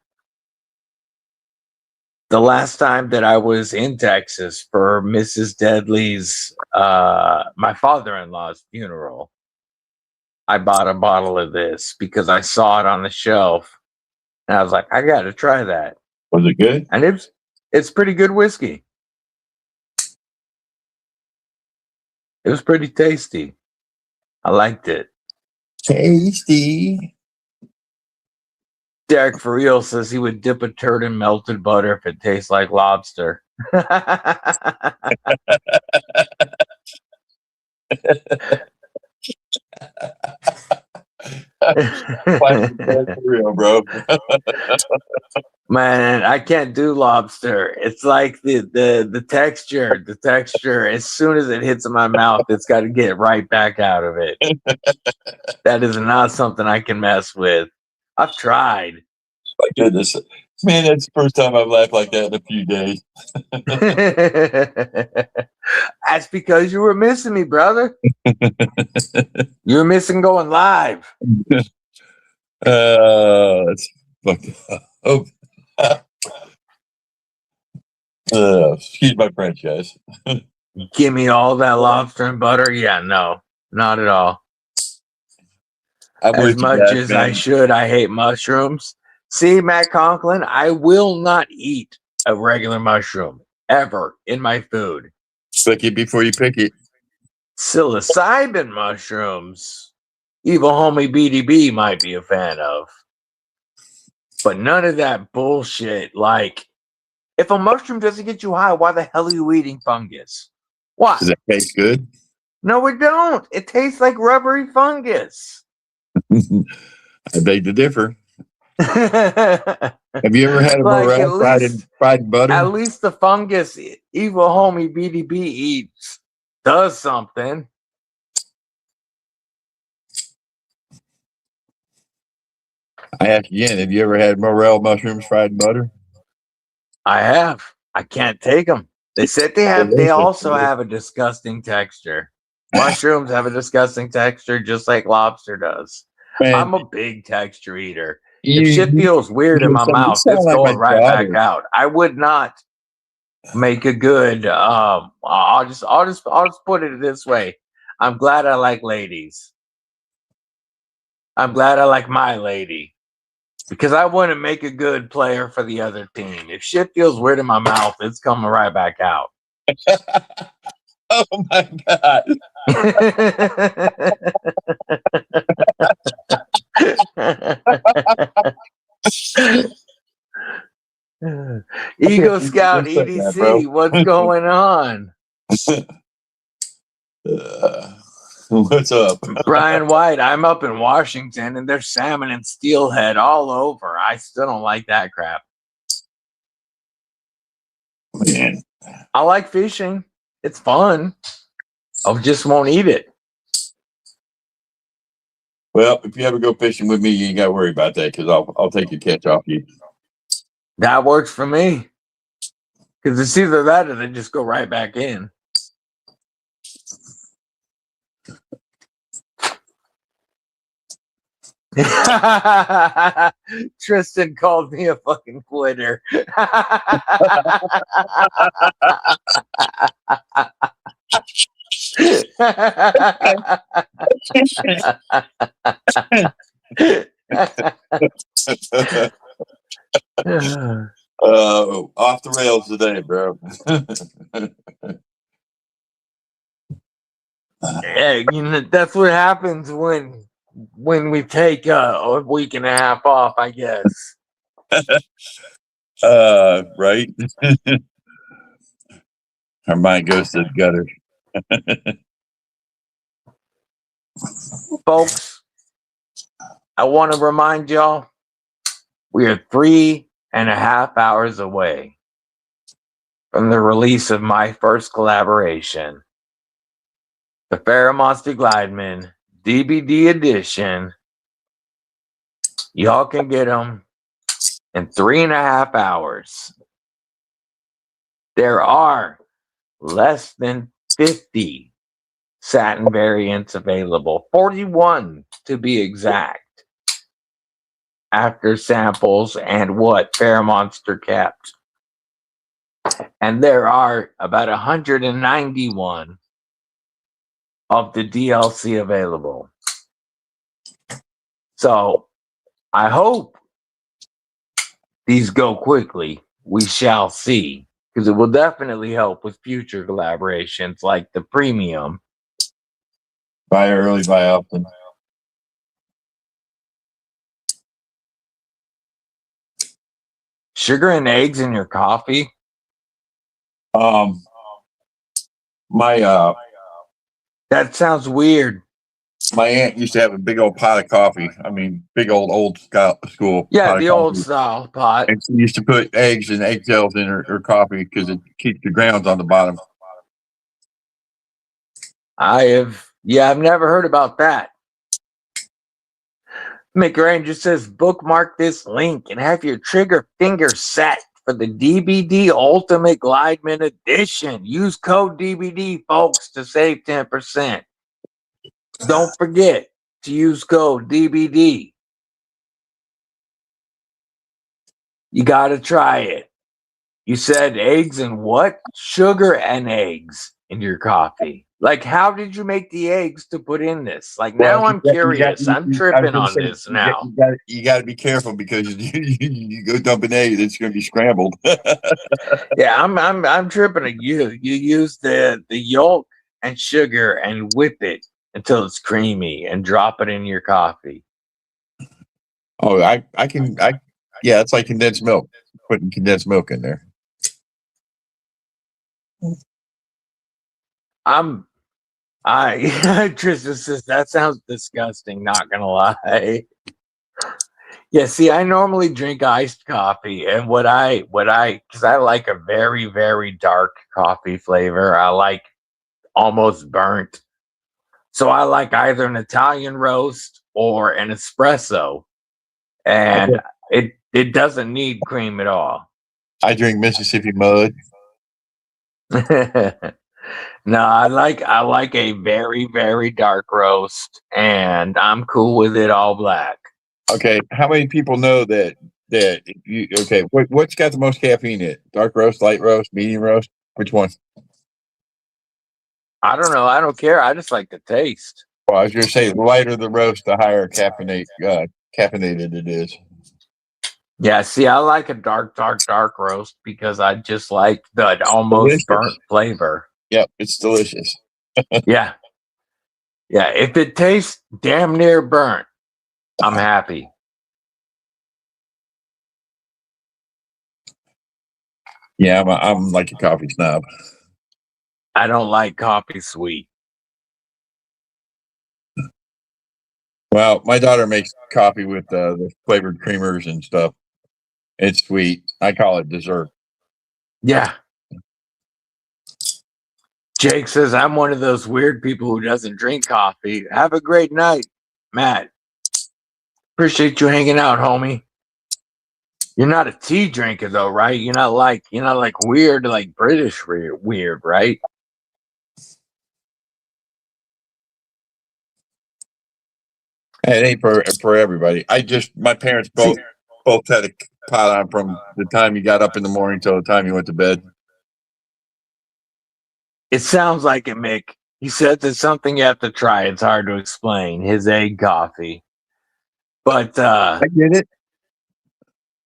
The last time that I was in Texas for Mrs. Deadly's my father-in-law's funeral, I bought a bottle of this because I saw it on the shelf and I was like, I gotta try that. Was it good? And it's pretty good whiskey. It was pretty tasty. I liked it. Tasty. Derek for real says he would dip a turd in melted butter if it tastes like lobster. For real, bro. Man, I can't do lobster. It's like the texture. The texture, as soon as it hits in my mouth, it's got to get right back out of it. That is not something I can mess with. I've tried. My goodness. Man, that's the first time I've laughed like that in a few days. That's because you were missing me, brother. You were missing going live. It's fucked up. Excuse my French, guys. Give me all that lobster and butter? Yeah, no, not at all. As much as I should, I hate mushrooms. See, Matt Conklin, I will not eat a regular mushroom ever in my food. Pick it before you pick it. Psilocybin mushrooms, Evil Homie BDB might be a fan of. But none of that bullshit. Like, if a mushroom doesn't get you high, why the hell are you eating fungus? Why? Does it taste good? No, it don't. It tastes like rubbery fungus. I beg to differ. Have you ever had a morel fried butter? At least the fungus Evil Homie BDB eats does something. I ask again, have you ever had morel mushrooms fried in butter? I have. I can't take them. They said they also have a disgusting texture. Mushrooms have a disgusting texture just like lobster does. Man, I'm a big texture eater. If shit feels weird in my mouth, it's going right back out. I would not make a good I'll just put it this way. I'm glad I like ladies. I'm glad I like my lady. Because I wouldn't make a good player for the other team. If shit feels weird in my mouth, it's coming right back out. Oh my God. Ego Scout EDC, what's going on? What's up? Brian White, I'm up in Washington and there's salmon and steelhead all over. I still don't like that crap. Man. I like fishing. It's fun. I just won't eat it. Well, if you ever go fishing with me, you ain't got to worry about that because I'll take your catch off you. That works for me. Because it's either that or they just go right back in. Tristan called me a fucking quitter. Off the rails today, bro. Yeah, you know, that's what happens when we take a week and a half off, I guess. Right. Our mind goes to the gutter. Folks, I want to remind y'all, we are 3.5 hours away from the release of my first collaboration, the FerraMonster Glideman DBD Edition. Y'all can get them in 3.5 hours. There are less than 50 satin variants available, 41 to be exact, after samples and what FerraMonster kept. And there are about 191 of the DLC available. So I hope these go quickly. We shall see, because it will definitely help with future collaborations like the premium. Buy early, buy often. Sugar and eggs in your coffee? That sounds weird. My aunt used to have a big old pot of coffee. I mean, big old school. Yeah, the old style pot. And she used to put eggs and eggshells in her coffee because it keeps the grounds on the bottom. I've never heard about that. Mick Ranger says, bookmark this link and have your trigger finger set for the DBD Ultimate Glideman Edition. Use code DBD, folks, to save 10%. Don't forget to use code DBD. You got to try it. You said eggs and what? Sugar and eggs in your coffee. Like, how did you make the eggs to put in this? Like, now I'm curious. I'm tripping on this now. You got to be careful because you go dump an egg, it's going to be scrambled. Yeah, I'm tripping. You use the yolk and sugar and whip it until it's creamy and drop it in your coffee. Oh, yeah, it's like condensed milk. Putting condensed milk in there. Tristan says that sounds disgusting, not gonna lie. Yeah, see, I normally drink iced coffee, and because I like a very, very dark coffee flavor. I like almost burnt. So I like either an Italian roast or an espresso. And it doesn't need cream at all. I drink Mississippi Mud. No, I like a very, very dark roast, and I'm cool with it all black. Okay, how many people know that what's got the most caffeine in it? Dark roast, light roast, medium roast? Which one? I don't know. I don't care. I just like the taste. Well, I was going to say, the lighter the roast, the higher caffeinated it is. Yeah, see, I like a dark roast because I just like the almost burnt flavor. Yep, it's delicious. Yeah. Yeah, if it tastes damn near burnt, I'm happy. Yeah, I'm like a coffee snob. I don't like coffee sweet. Well, my daughter makes coffee with the flavored creamers and stuff. It's sweet. I call it dessert. Yeah. Jake says, I'm one of those weird people who doesn't drink coffee. Have a great night, Matt. Appreciate you hanging out, homie. You're not a tea drinker though, right? You're not like weird, like British weird, right? It ain't for everybody. My parents both had a pot on from the time you got up in the morning till the time you went to bed. It sounds like it, Mick. He said there's something you have to try. It's hard to explain. His egg coffee. But I get it.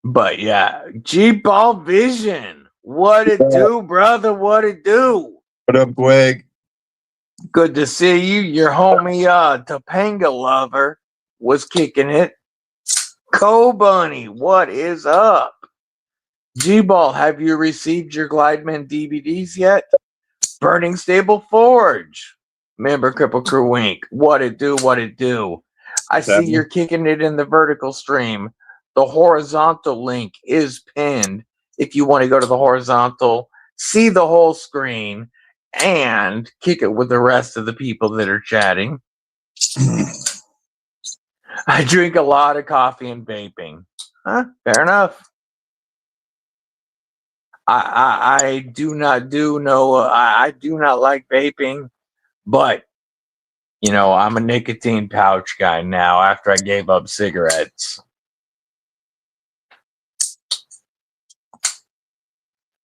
But yeah, G-Ball Vision. What it do, brother? What it do? What up, Greg? Good to see you. Your homie Topanga lover was kicking it. Co-Bunny, what is up? G-Ball, have you received your Glideman DVDs yet? Burning Stable Forge. Member Kripple Crew Inc. What it do, what it do. I see you're kicking it in the vertical stream. The horizontal link is pinned. If you want to go to the horizontal, see the whole screen, and kick it with the rest of the people that are chatting. I drink a lot of coffee and vaping. Huh? Fair enough. I do not like vaping, but you know, I'm a nicotine pouch guy now after I gave up cigarettes.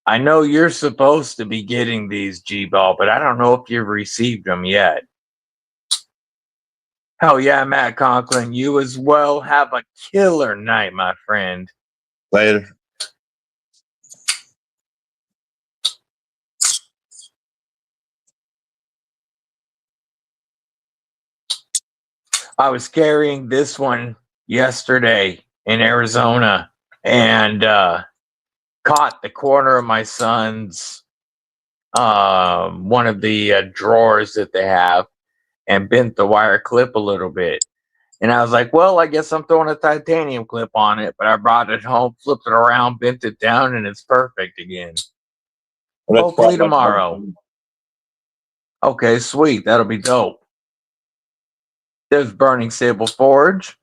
I know you're supposed to be getting these, G-Ball, but I don't know if you've received them yet. Hell yeah, Matt Conklin. You as well. Have a killer night, my friend. Later. I was carrying this one yesterday in Arizona and caught the corner of my son's one of the drawers that they have and bent the wire clip a little bit. And I was like, well, I guess I'm throwing a titanium clip on it, but I brought it home, flipped it around, bent it down, and it's perfect again. Well, hopefully tomorrow. Okay, sweet. That'll be dope. There's Burning Stable Forge.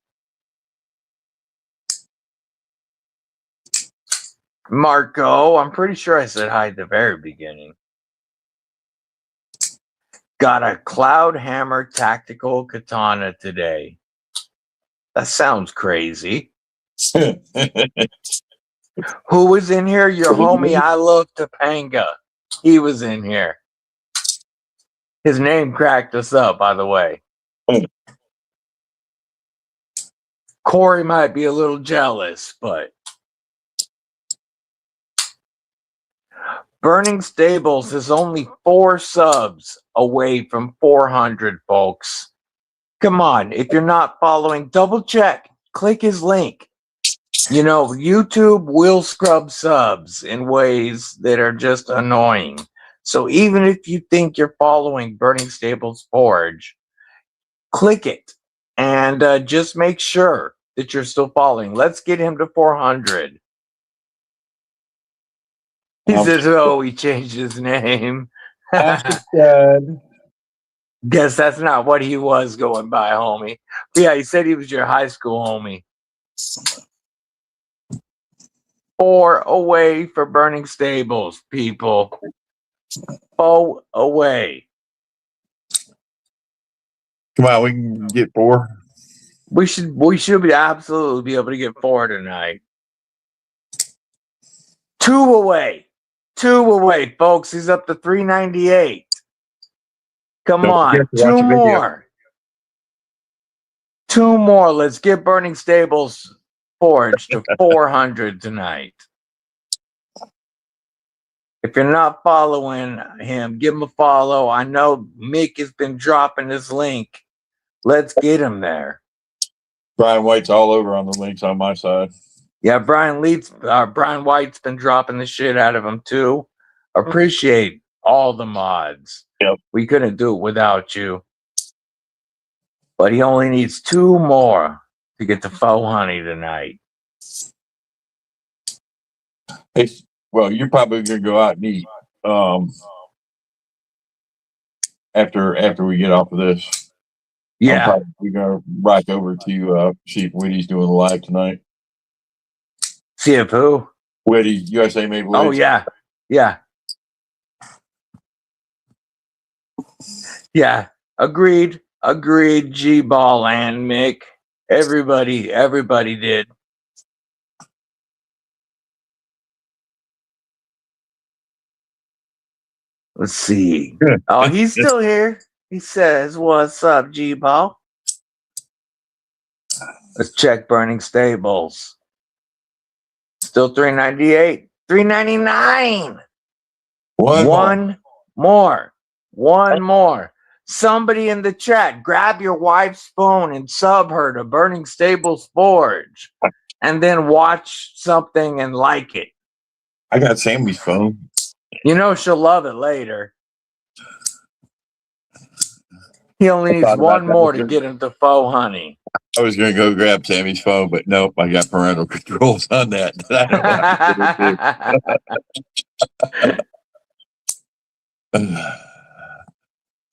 Marco, I'm pretty sure I said hi at the very beginning. Got a Cloud Hammer Tactical Katana today. That sounds crazy. Who was in here? Your homie, I love Topanga. He was in here. His name cracked us up, by the way. Corey might be a little jealous, but Burning Stables is only 4 subs away from 400, folks. Come on, if you're not following, double check. Click his link. You know, YouTube will scrub subs in ways that are just annoying. So even if you think you're following Burning Stables Forge, click it and just make sure that you're still following. Let's get him to 400. He says, oh, he changed his name. Guess that's not what he was going by, homie. But yeah, he said he was your high school homie. 4 away for Burning Stables, people. 4 away. Come on, we can get 4. We should be absolutely be able to get 4 tonight. 2 away. 2 away, folks. He's up to 398. Come on. 2 more. 2 more. Let's get Burning Stables Forge to 400 tonight. If you're not following him, give him a follow. I know Mick has been dropping his link. Let's get him there. Brian White's all over on the links on my side. Yeah, Brian White's been dropping the shit out of him too. Appreciate all the mods. Yep. We couldn't do it without you. But he only needs 2 more to get the faux honey tonight. Hey, well, you're probably gonna go out and eat after we get off of this. Yeah. I'm probably gonna rock over to see if Whitty's doing the live tonight. See if who? Whitty, USA Maple Oh, Leafs. yeah. Yeah. Yeah. Agreed. Agreed, G-Ball and Mick. Everybody did. Let's see. Oh, he's still here. He says, "What's up, G-Ball?" Let's check Burning Stables. Still $3.98. $3.99. One more. One more. Somebody in the chat, grab your wife's phone and sub her to Burning Stables Forge, and then watch something and like it. I got Sammy's phone. You know she'll love it later. He only needs one more to get him to faux honey. I was going to go grab Sammy's phone, but nope, I got parental controls on that.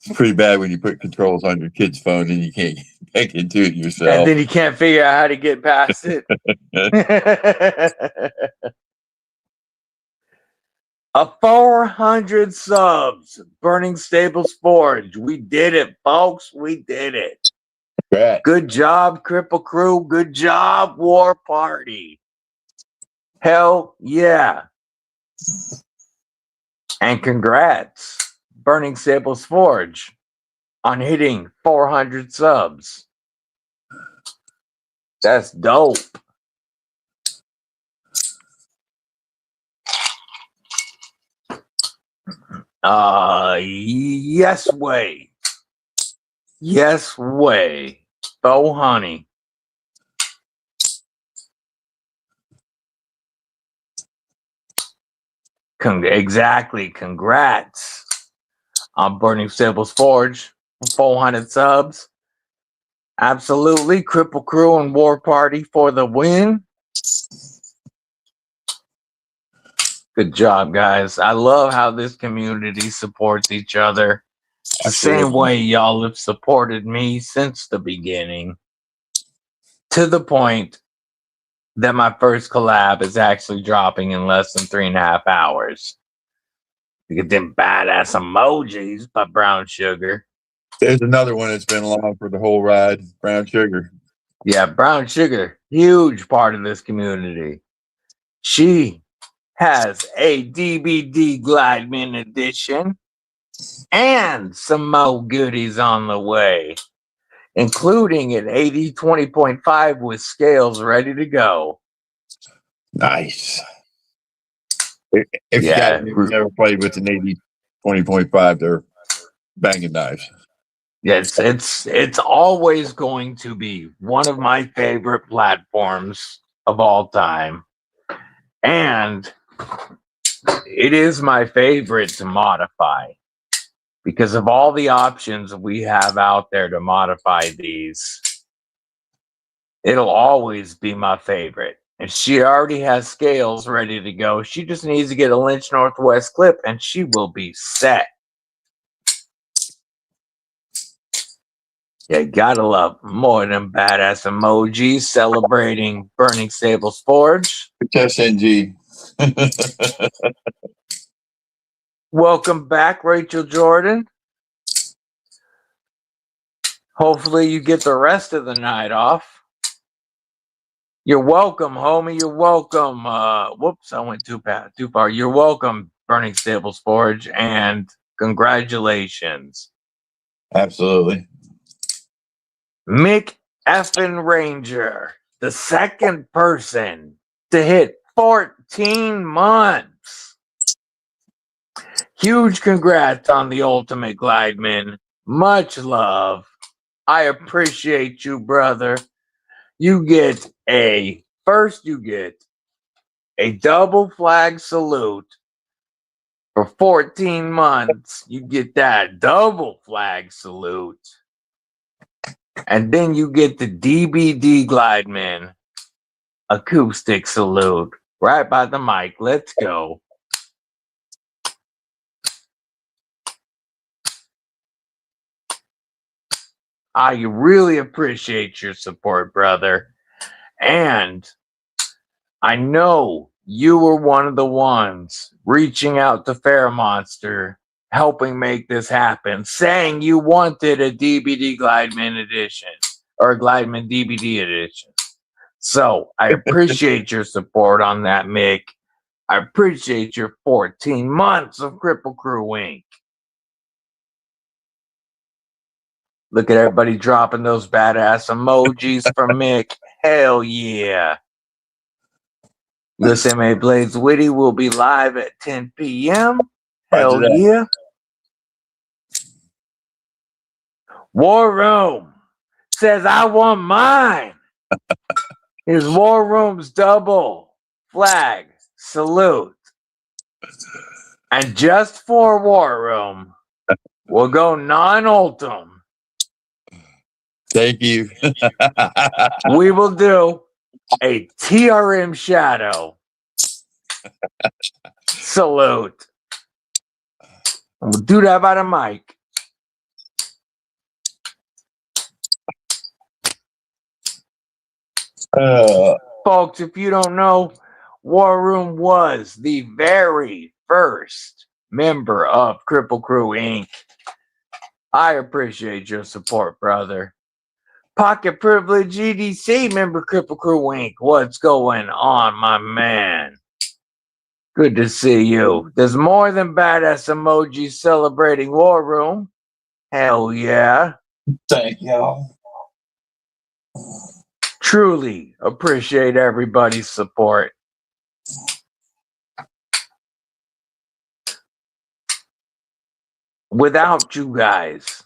It's pretty bad when you put controls on your kid's phone and you can't get back into it yourself. And then you can't figure out how to get past it. A 400 subs, Burning Stables Forge. We did it, folks. We did it. Right. Good job, Kripple Crew. Good job, WarParty. Hell yeah. And congrats, Burning Stables Forge, on hitting 400 subs. That's dope. Yes way. Yes way. Faux honey. Exactly. Congrats on Burning Stables Forge. 400 subs. Absolutely. Kripple Crew and WarParty for the win. Good job, guys. I love how this community supports each other. The same way y'all have supported me since the beginning. To the point that my first collab is actually dropping in less than 3.5 hours. You get them badass emojis by Brown Sugar. There's another one that's been along for the whole ride, Brown Sugar. Yeah, Brown Sugar, huge part of this community. She has a DBD Glideman Edition and some more goodies on the way, including an 80-20.5 with scales ready to go. Nice. If you guys never played with an 80-20.5, they're banging knives. Yes, it's always going to be one of my favorite platforms of all time. And it is my favorite to modify because of all the options we have out there to modify these. It'll always be my favorite. And she already has scales ready to go. She just needs to get a Lynch Northwest clip and she will be set. Yeah, gotta love more than badass emojis celebrating Burning Stables Forge. SNG. Welcome back, Rachel Jordan. Hopefully you get the rest of the night off. You're welcome, homie. You're welcome. Whoops, I went too far. You're welcome, Burning Stables Forge, and congratulations. Absolutely. Mick Effin Ranger, the second person to hit 14 months. Huge congrats on the Ultimate Glideman. Much love. I appreciate you, brother. You get a double flag salute for 14 months. You get that double flag salute. And then you get the DBD Glideman acoustic salute right by the mic. Let's go. I really appreciate your support, brother. And I know you were one of the ones reaching out to FerraMonster, helping make this happen, saying you wanted a DBD Glideman edition or a Glideman DBD edition. So I appreciate your support on that, Mick. I appreciate your 14 months of Kripple Krew Inc. Look at everybody dropping those badass emojis for Mick. Hell yeah. SMA Blades Witty will be live at 10 p.m. Hell yeah. WarRoom says, I want mine. His WarRoom's double flag salute. And just for WarRoom, we'll go non-ultim. Thank you. We will do a TRM Shadow salute. And we'll do that by the mic. Folks, if you don't know, WarRoom was the very first member of Kripple Krew Inc. I appreciate your support, brother. Pocket Privilege EDC member Kripple Krew Inc. What's going on, my man? Good to see you. There's more than badass emojis celebrating WarRoom. Hell yeah. Thank y'all. Truly appreciate everybody's support. Without you guys,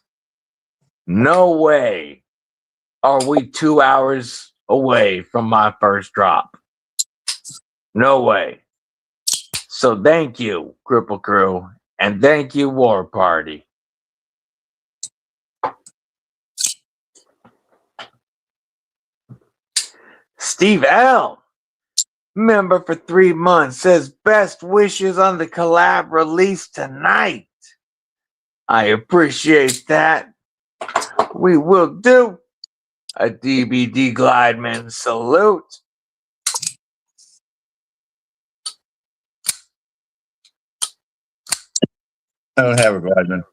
no way are we 2 hours away from my first drop. No way. So thank you, Kripple Krew, and thank you, WarParty. Steve L., member for 3 months, says best wishes on the collab release tonight. I appreciate that. We will do a DBD Glideman salute. I don't have a Glideman,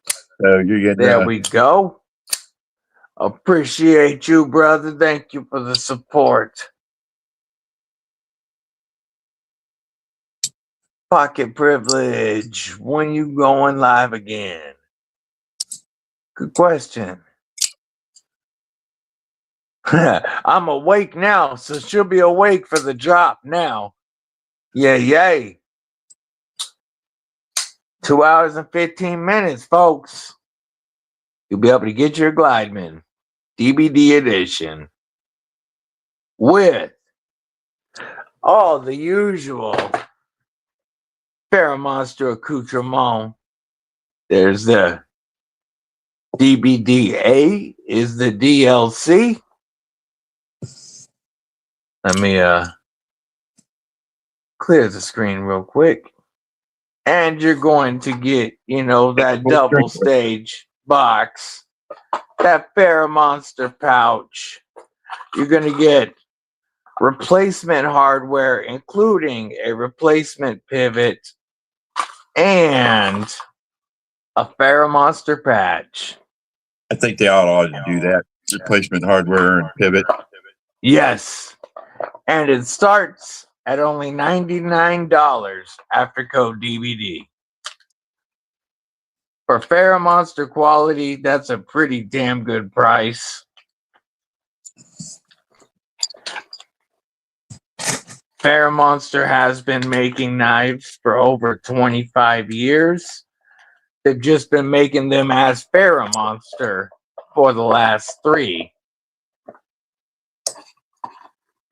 so you get there. We go. Appreciate you, brother. Thank you for the support. Pocket Privilege, when you going live again? Good question. I'm awake now, so she'll be awake for the drop now. Yay. 2 hours and 15 minutes, folks. You'll be able to get your Glideman DBD edition with all the usual FerraMonster accoutrement. There's the DBDA is the DLC. Let me clear the screen real quick. And you're going to get, that double stage box, that FerraMonster pouch. You're going to get replacement hardware, including a replacement pivot and a FerraMonster patch. I think they ought to do that. Replacement hardware and pivot. Yes. And it starts at only $99 after code DVD. For FerraMonster quality, that's a pretty damn good price. FerraMonster has been making knives for over 25 years. They've just been making them as FerraMonster for the last 3.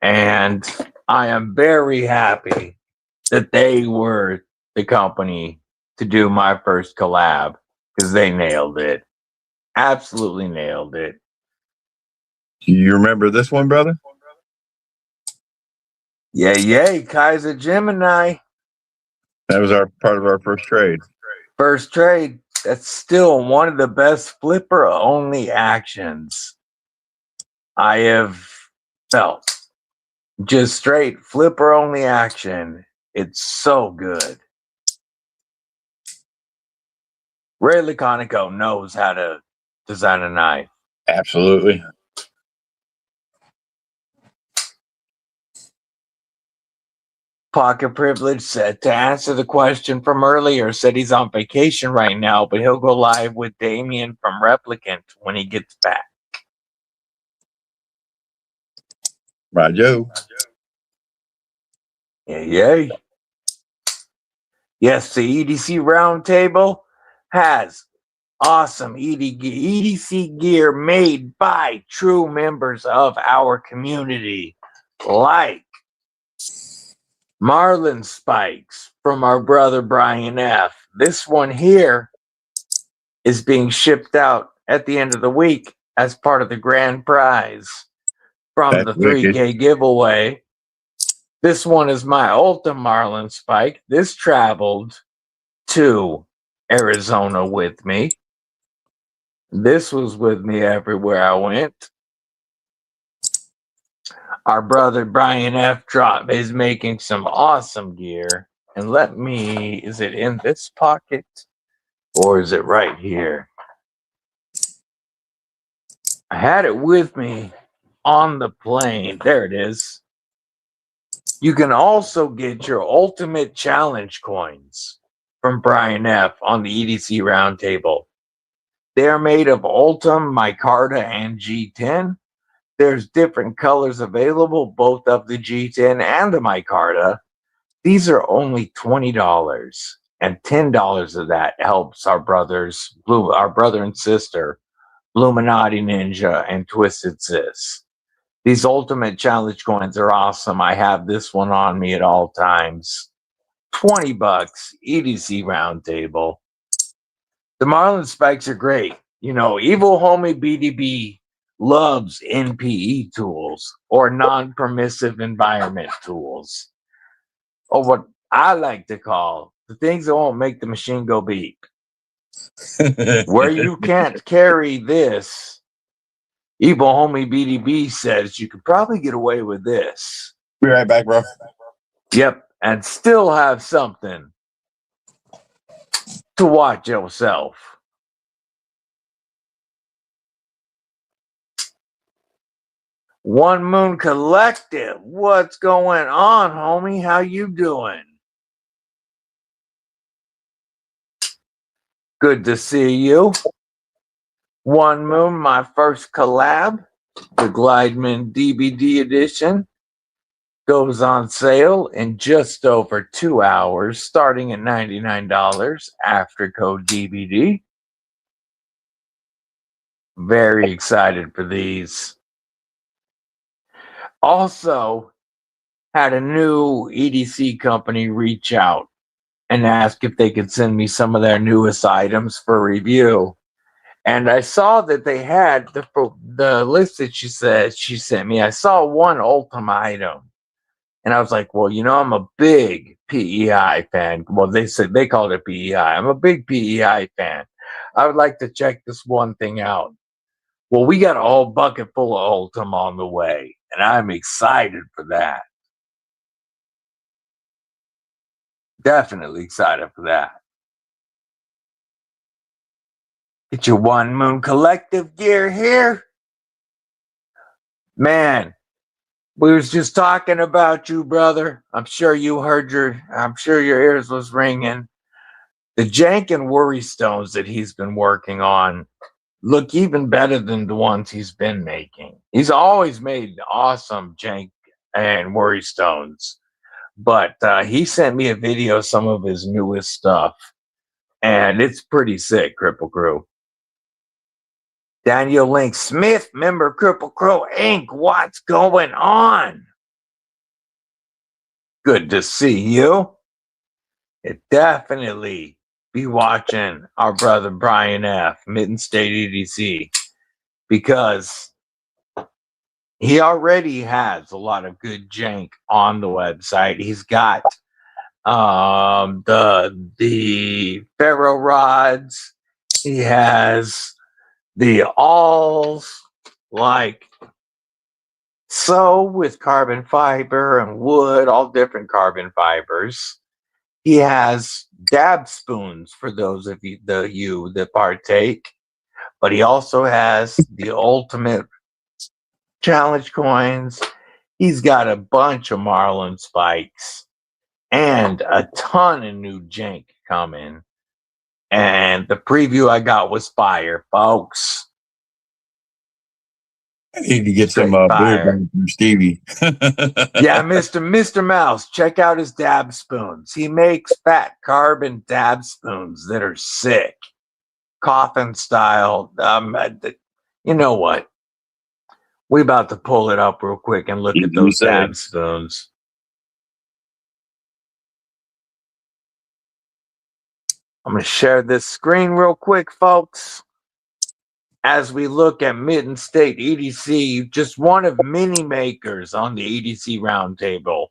And I am very happy that they were the company to do my first collab, because they nailed it. Absolutely nailed it. Do you remember this one, brother? Yay, Kaiser Gemini. That was our part of our first trade. First trade. That's still one of the best flipper-only actions I have felt. Just straight flipper-only action. It's so good. Ray Laconico knows how to design a knife. Absolutely. Pocket Privilege said to answer the question from earlier, said he's on vacation right now, but he'll go live with Damien from Replicant when he gets back. Roger. Yay. Yes, the EDC Roundtable has awesome EDC gear made by true members of our community, like Marlin spikes from our brother Brian F. This one here is being shipped out at the end of the week as part of the grand prize from the 3K giveaway. This one is my Ultra Marlin spike. This traveled to Arizona with me. This was with me everywhere I went. Our brother Brian F. Drop is making some awesome gear. And let me, is it in this pocket or is it right here? I had it with me on the plane. There it is. You can also get your Ultimate Challenge coins from Brian F. on the EDC Roundtable. They are made of Ultim, Micarta, and G10. There's different colors available, both of the G10 and the Micarta. These are only $20, and $10 of that helps our brother and sister, Illuminati Ninja and Twisted Sis. These Ultimate Challenge coins are awesome. I have this one on me at all times. $20, EDC Roundtable. The Marlin spikes are great. You know, Evil Homie BDB loves NPE tools or non-permissive environment tools, or what I like to call the things that won't make the machine go beep. Where you can't carry this, Evil Homie BDB says you could probably get away with this. Be right back, bro. Yep, and still have something to watch yourself. One Moon Collective, what's going on, homie? How you doing? Good to see you. One Moon, my first collab, the Glideman DBD Edition, goes on sale in just over 2 hours, starting at $99 after code DBD. Very excited for these. Also, had a new EDC company reach out and ask if they could send me some of their newest items for review. And I saw that they had the list that she sent me. I saw one Ultima item. And I was like, well, you know, I'm a big PEI fan. Well, they said they called it PEI. I'm a big PEI fan. I would like to check this one thing out. Well, we got a whole bucket full of Ultima on the way, and I'm excited for that. Definitely excited for that. Get your One Moon Collective gear here. Man, we was just talking about you, brother. I'm sure you heard I'm sure your ears was ringing. The jank and worry stones that he's been working on look even better than the ones he's been making. He's always made awesome jank and worry stones, but he sent me a video of some of his newest stuff, and it's pretty sick. Kripple Crew. Daniel Link Smith, member Kripple Crew Inc. What's going on? Good to see you. It definitely be watching our brother Brian F. Mitten State EDC, because he already has a lot of good jank on the website. He's got the ferro rods. He has the alls, like so, with carbon fiber and wood, all different carbon fibers. He has dab spoons for those of you that partake, but he also has the ultimate challenge coins. He's got a bunch of Marlin spikes and a ton of new jank coming. And the preview I got was fire, folks. I need to get some Straight beer fire. from Stevie. Yeah, Mr. Mouse, check out his dab spoons. He makes fat carbon dab spoons that are sick, coffin style. You know what? We about to pull it up real quick and look at those dab spoons. I'm going to share this screen real quick, folks. As we look at Mitten State EDC, just one of many makers on the EDC roundtable.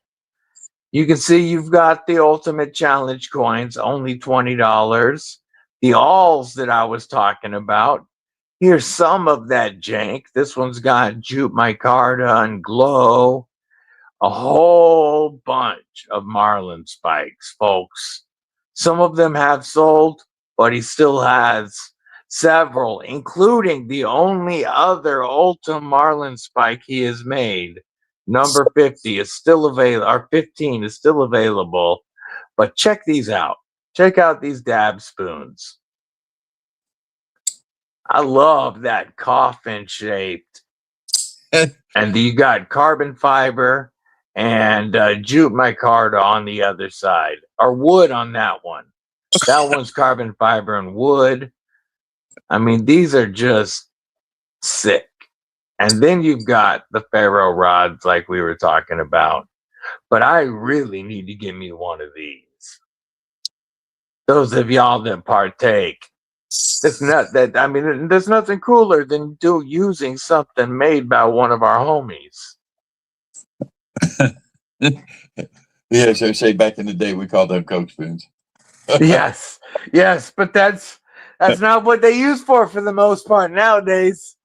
You can see you've got the Ultimate Challenge coins, only $20. The alls that I was talking about. Here's some of that jank. This one's got Jupe Micarta and Glow. A whole bunch of Marlin spikes, folks. Some of them have sold, but he still has several, including the only other Ultim Marlin spike he has made. Number 50 is still available, or 15 is still available. But check these out. Check out these dab spoons. I love that coffin shaped. And you got carbon fiber and Jupe Micarta on the other side, or wood on that one. That one's carbon fiber and wood. I mean, these are just sick. And then you've got the ferro rods like we were talking about. But I really need to give me one of these. Those of y'all that partake. It's not that, I mean, there's nothing cooler than using something made by one of our homies. Yeah, so say back in the day we called them Coke spoons. Yes, but that's not what they use for the most part nowadays.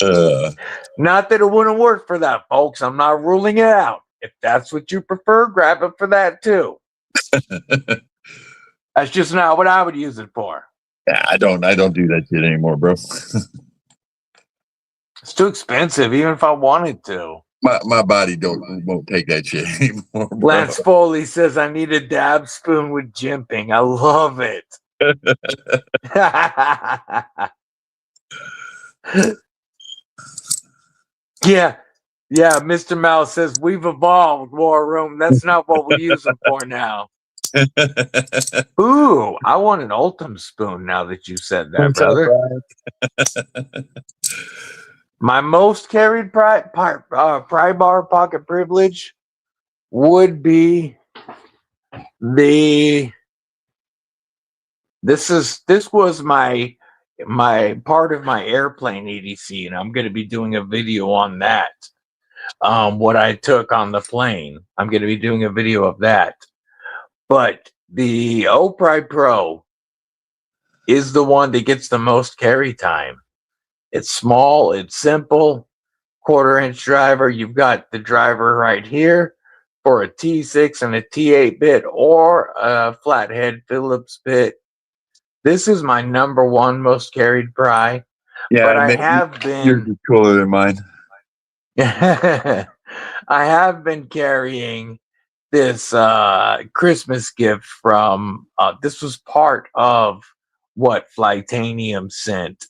Not that it wouldn't work for that, folks. I'm not ruling it out. If that's what you prefer, grab it for that too. That's just not what I would use it for. Yeah, I don't do that shit anymore, bro. It's too expensive, even if I wanted to. My body won't take that shit anymore, bro. Lance Foley says I need a dab spoon with jimping. I love it. Yeah, Mr. Mouse says we've evolved, WarRoom. That's not what we use them for now. Ooh, I want an Ultim spoon now that you said that, brother. My most carried pry bar pocket privilege would be this was my part of my airplane EDC, and I'm going to be doing a video on that. What I took on the plane, I'm going to be doing a video of that. But the Opry Pro is the one that gets the most carry time. It's small, it's simple, 1/4-inch driver. You've got the driver right here for a T6 and a T8 bit or a flathead Phillips bit. This is my number one most carried pry. Yeah, but I have been. Yours is cooler than mine. I have been carrying this Christmas gift from. This was part of what Flightanium sent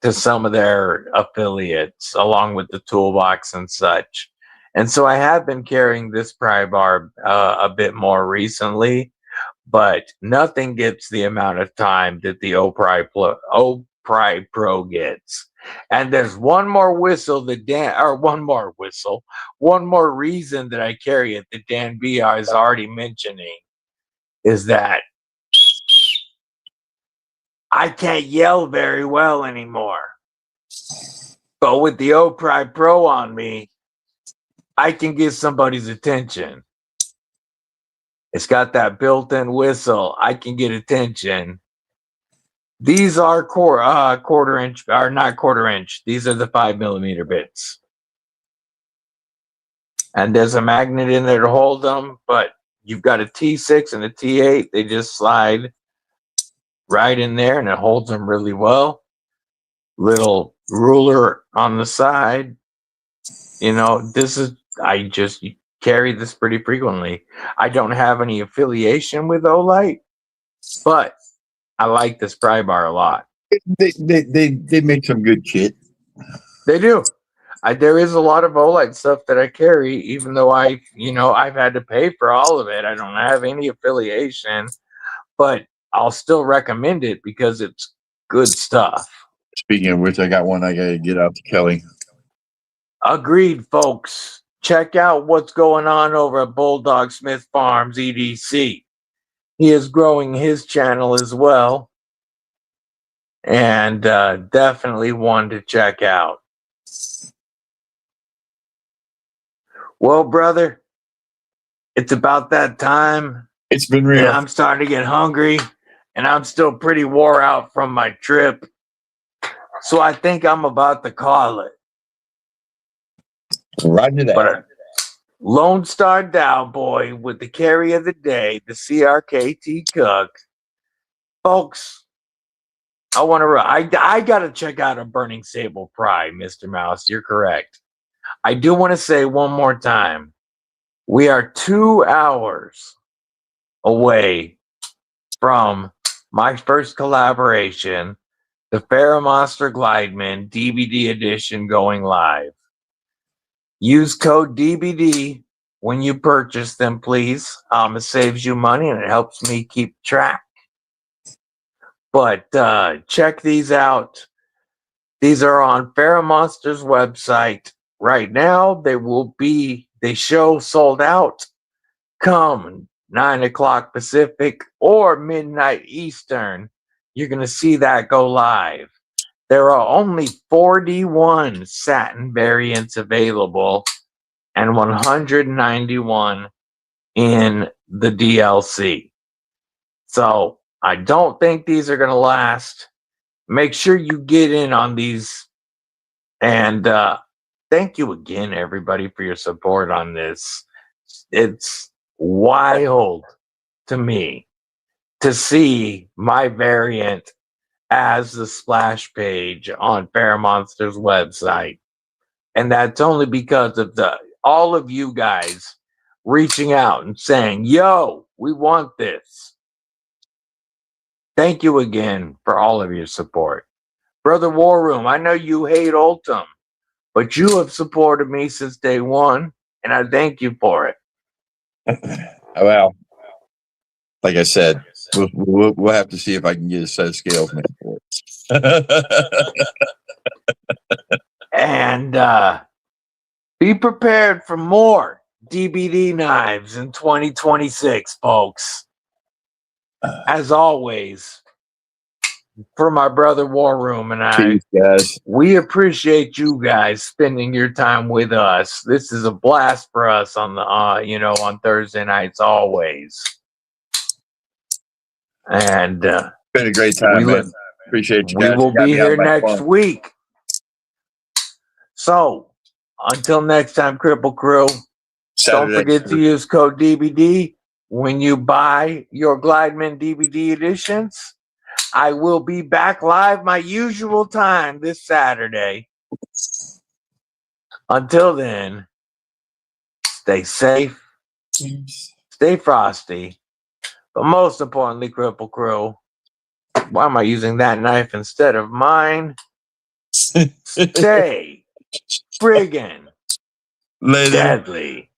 to some of their affiliates, along with the toolbox and such. And so I have been carrying this pry bar a bit more recently, but nothing gets the amount of time that the Opry Pro gets. And there's one more whistle that one more reason that I carry it that Dan BR is already mentioning is that I can't yell very well anymore. But with the Opry Pro on me, I can get somebody's attention. It's got that built-in whistle. I can get attention. These are quarter inch, or not quarter inch. These are the 5mm bits. And there's a magnet in there to hold them, but you've got a T6 and a T8. They just slide right in there and it holds them really well. Little ruler on the side. You know, I just carry this pretty frequently. I don't have any affiliation with Olight, but I like this pry bar a lot. They make some good kit. They do. There is a lot of Olight stuff that I carry, even though I've had to pay for all of it. I don't have any affiliation, but I'll still recommend it because it's good stuff. Speaking of which, I got one I gotta get out to Kelly. Agreed, folks. Check out what's going on over at Bulldog Smith Farms EDC. He is growing his channel as well. And definitely one to check out. Well, brother, it's about that time. It's been real. And I'm starting to get hungry. And I'm still pretty wore out from my trip. So I think I'm about to call it. Roger that. But Lone Star Dow Boy with the carry of the day, the CRKT Cook. Folks, I got to check out a Burning Sable Pry, Mr. Mouse. You're correct. I do want to say one more time. We are 2 hours away from my first collaboration, the FerraMonster Glideman DBD Edition going live. Use code DBD when you purchase them, please. It saves you money and it helps me keep track. But check these out. These are on FerraMonster's website right now. They show sold out come 9 o'clock Pacific or midnight Eastern. You're going to see that go live. There are only 41 satin variants available and 191 in the DLC. So I don't think these are going to last. Make sure you get in on these. And thank you again, everybody, for your support on this. It's wild to me to see my variant as the splash page on FerraMonster's website. And that's only because of all of you guys reaching out and saying, yo, we want this. Thank you again for all of your support. Brother WarRoom, I know you hate Ultim, but you have supported me since day one, and I thank you for it. Well, like I said, we'll have to see if I can get a set of scales made for it. And be prepared for more DBD knives in 2026, folks. As always, for my brother WarRoom and I, Cheers, guys. we appreciate you guys spending your time with us. This is a blast for us on the on Thursday nights always. And Been a great time, man. Appreciate you guys. We will be here next week. So until next time, Kripple Crew, don't forget to use code DBD when you buy your Glideman DBD editions. I will be back live my usual time this Saturday. Until then, stay safe, stay frosty, but most importantly, Kripple Crew, why am I using that knife instead of mine? Stay friggin' deadly.